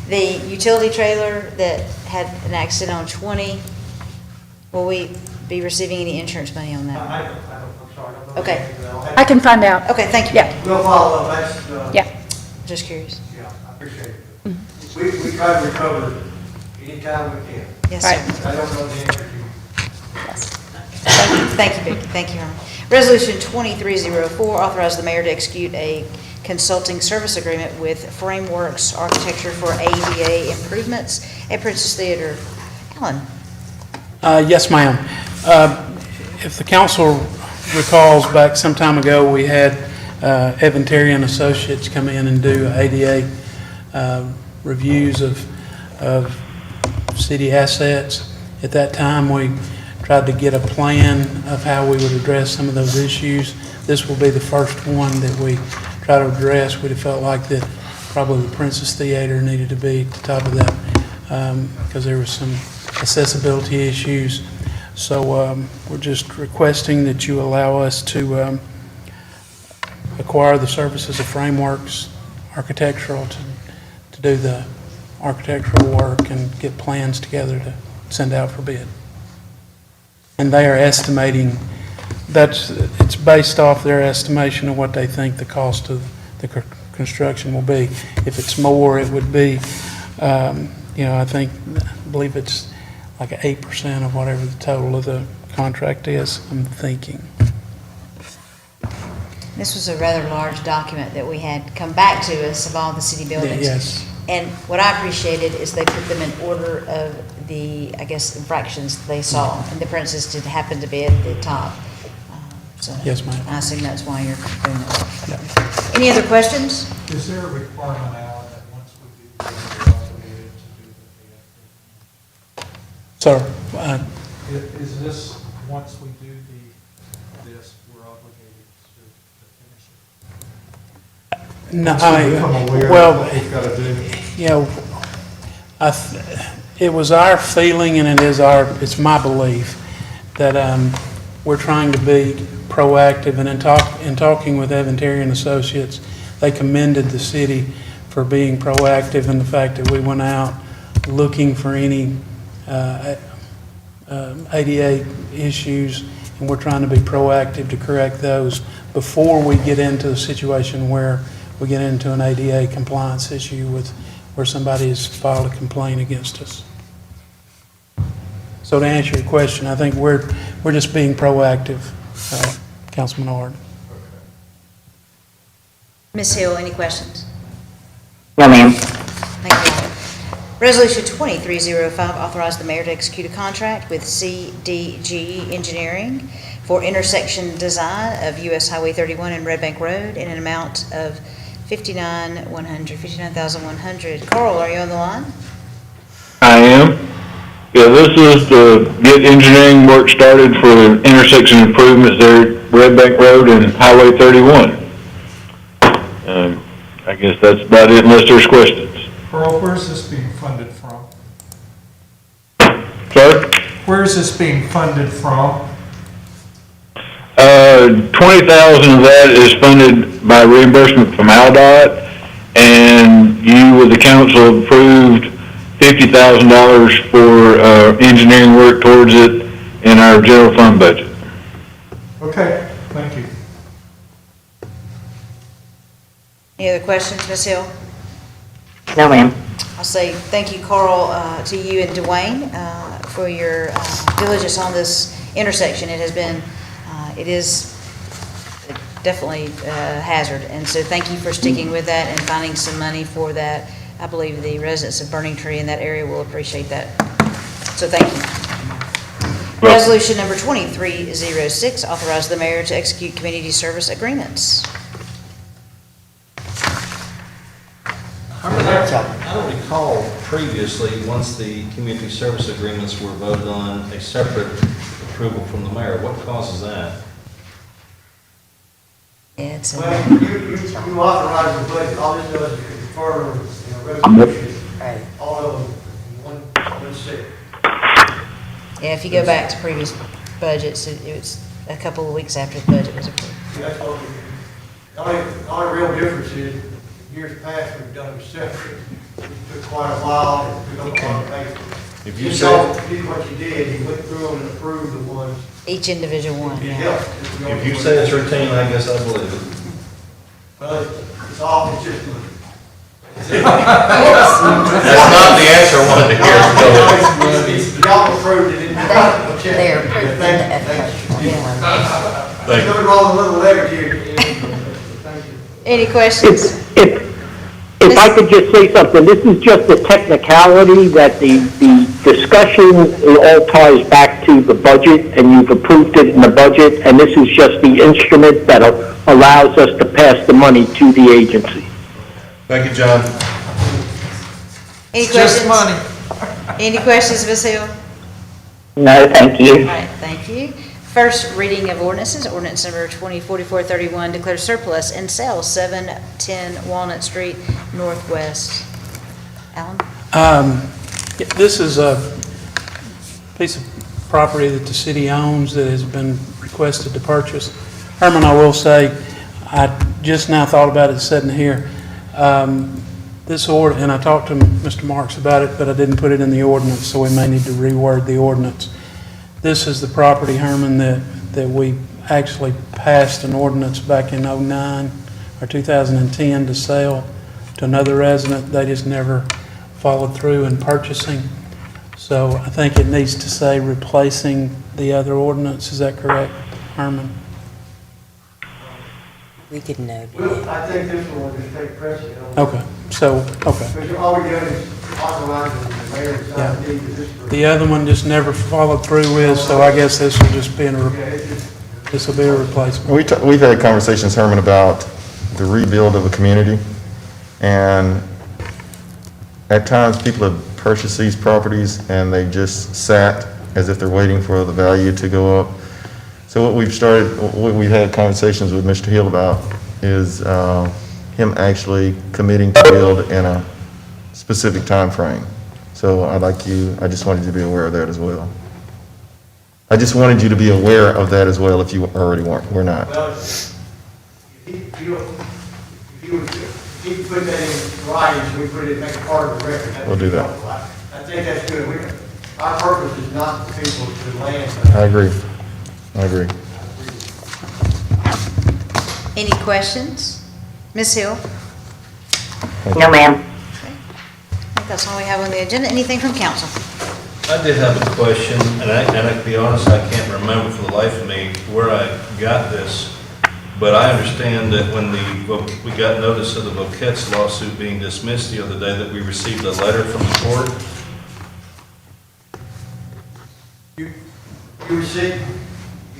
The utility trailer that had an accident on 20, will we be receiving any insurance money on that? I'm sorry. I don't know. Okay. I can find out. Okay, thank you. Yeah. We'll follow up, that's, Yeah. Just curious. yeah, I appreciate it. We try to recover anytime we can. Yes, Right. sir. I don't know the answer to you. Thank you, Vicki. Thank you, Herman. Resolution 2304, authorize the mayor to execute a consulting service agreement with Frameworks Architecture for ADA improvements at Princess Theater. Alan? Yes, ma'am. If the council recalls, back some time ago, we had Evan Terry and Associates come in and do ADA reviews of city assets. At that time, we tried to get a plan of how we would address some of those issues. This will be the first one that we try to address. We'd have felt like that probably the Princess Theater needed to be at the top of that because there were some accessibility issues. So we're just requesting that you allow us to acquire the services of Frameworks Architectural to do the architectural work and get plans together to send out for bid. And they are estimating, it's based off their estimation of what they think the cost of the construction will be. If it's more, it would be, I believe it's like 8% of whatever the total of the contract is, I'm thinking. This was a rather large document that we had come back to us of all the city buildings. Yes. And what I appreciated is they put them in order of the, I guess, infractions they saw. And the Princess did happen to be at the top. So Yes, ma'am. I assume that's why you're doing that. Yeah. Any other questions? Is there a requirement, Alan, that once we do this, we're obligated to do Sir, Is this, once we do this, we're obligated to finish it? no, Become aware of well, what we've got to do. it was our feeling, and it's my belief that we're trying to be proactive. And in talking with Evan Terry and Associates, they commended the city for being proactive in the fact that we went out looking for any ADA issues, and we're trying to be proactive to correct those before we get into a situation where we get into an ADA compliance issue where somebody has filed a complaint against us. So to answer your question, I think we're just being proactive, Councilman Ard. Ms. Hill, any questions? No, ma'am. Thank you. Resolution 2305, authorize the mayor to execute a contract with CDG Engineering for intersection design of US Highway 31 and Red Bank Road in an amount of $59,100. Carl, are you on the line? I am. Yeah, this is to get engineering work started for intersection improvements there at Red Bank Road and Highway 31. I guess that's about it unless there's questions. Carl, where's this being funded from? Sir? Where is this being funded from? 20,000 of that is funded by reimbursement from ALDOT, and you with the council approved $50,000 for engineering work towards it in our general fund budget. Okay, thank you. Any other questions, Ms. Hill? No, ma'am. I'll say thank you, Carl, to you and Dwayne for your diligence on this intersection. It has been it is definitely a hazard. And so thank you for sticking with that and finding some money for that. I believe the residents of Burning Tree in that area will appreciate that. So thank you. Resolution number 2306, authorize the mayor to execute community service agreements. I don't recall previously, once the community service agreements were voted on, a separate approval from the mayor. What causes that? It's Well, you authorize the budget, all this does is confirm, resolution, all of them in one sit. Yeah, if you go back to previous budgets, it was a couple of weeks after the budget was approved. That's what the only real difference is, years past, we've done it separate. It took quite a while, and took up a lot of paper. If you This say, all- this is what you did, you went through them and approved the ones. Each individual one, It yeah. helped. if you say it's routine, I guess I believe it. Well, it's all consistent. That's not the answer I wanted to hear. Y'all approved it, didn't you? They're approved in the Thank you. Thank you. Nothing wrong with a little letter here. Thank you. Any questions? If I could just say something, this is just a technicality that the discussion all ties back to the budget, and you've approved it in the budget, and this is just the instrument that allows us to pass the money to the agency. Thank you, John. Any questions? Any questions, Ms. Hill? No, thank All you. right, thank you. First reading of ordinances, ordinance number 2044-31, declare surplus and sell 710 Walnut Street Northwest. Alan? This is a piece of property that the city owns that has been requested to purchase. Herman, I will say, I just now thought about it sitting here. This and I talked to Mr. Marks about it, but I didn't put it in the ordinance, so we may need to reword the ordinance. This is the property, Herman, that we actually passed an ordinance back in 09 or 2010 to sell to another resident. They just never followed through in purchasing. So I think it needs to say replacing the other ordinance. Is that correct, Herman? We could note Well, I think this one will just take precedent. Okay, so, okay. Because all we done is authorizing the mayor to sign the deed to this. The other one just never followed through with, so I guess this will just be this will be a replacement. We've had conversations, Herman, about the rebuild of a community, and at times people have purchased these properties and they just sat as if they're waiting for the value to go up. So what we've had conversations with Mr. Hill about is him actually committing to build in a specific time frame. So I just wanted you to be aware of that as well. I just wanted you to be aware of that as well if you already were not. Well, if you put that in writing, so we put it, make it part of the record. We'll do that. I think that's good. Our purpose is not for people to land. I agree. Any questions? Ms. Hill? No, ma'am. I think that's all we have on the agenda. Anything from council? I did have a question, and I to be honest, I can't remember for the life of me where I got this, but I understand that when we got notice of the Boquette's lawsuit being dismissed the other day, that we received a letter from the court.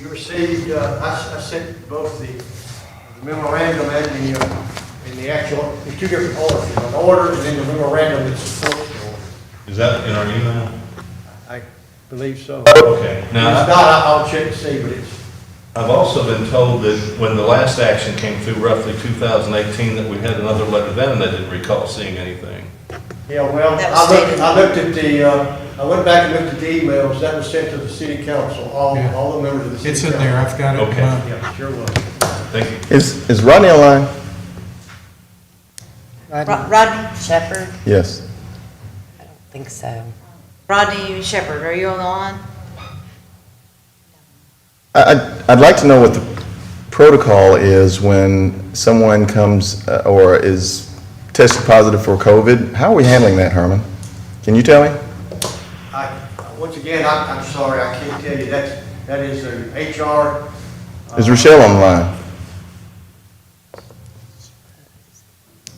You received, I sent both the memorandum and the actual, the two different orders, an order and then the memorandum that supports the order. Is that in our email? I believe so. Okay. If Now, it's not, I'll check to see, but it's, I've also been told that when the last action came through, roughly 2018, that we had another letter then, and I didn't recall seeing anything. yeah, well, That was stated. I looked at I went back and looked at the emails that was sent to the city council, all the members of the city It's council. in there, I've got it. Okay. Yeah, sure was. Thank you. Is Rodney online? Rodney? Shepherd? Yes. I don't think so. Rodney Shepherd, are you on the line? I'd like to know what the protocol is when someone comes or is tested positive for COVID. How are we handling that, Herman? Can you tell me? Once again, I'm sorry, I can't tell you, that is a HR Is Rochelle on the line?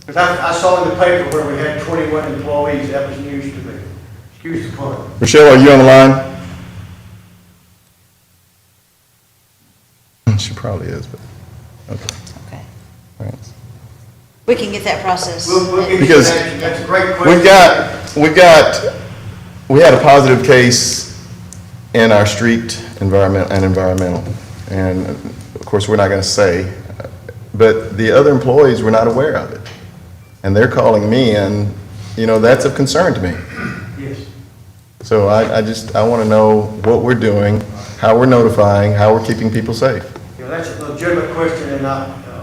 Because I saw in the paper where we had 21 employees, that was news to me. Excuse the pun. Rochelle, are you on the line? She probably is, but, okay. Okay. Thanks. We can get that process. We'll give you Because some action. That's a great question. we had a positive case in our street environmental. And of course, we're not going to say, but the other employees were not aware of it. And they're calling me and, that's of concern to me. Yes. So I want to know what we're doing, how we're notifying, how we're keeping people safe. That's a legitimate question, and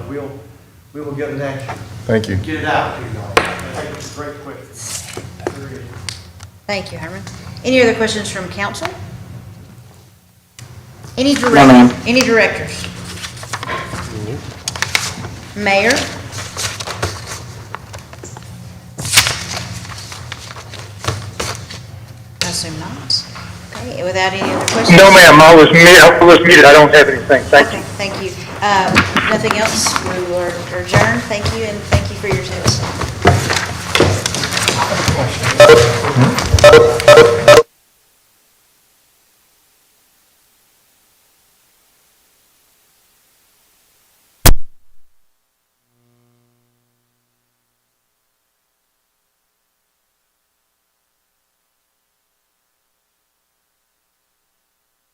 we will get an answer. Thank you. Get it out to you all. I think it's a great question. There is. Thank you, Herman. Any other questions from council? Any ma'am. directors? Mayor? I assume not. Okay, without any other questions? No, ma'am, I was muted, I don't have anything, thank you. Okay, thank you. Nothing else, we will adjourn. Thank you, and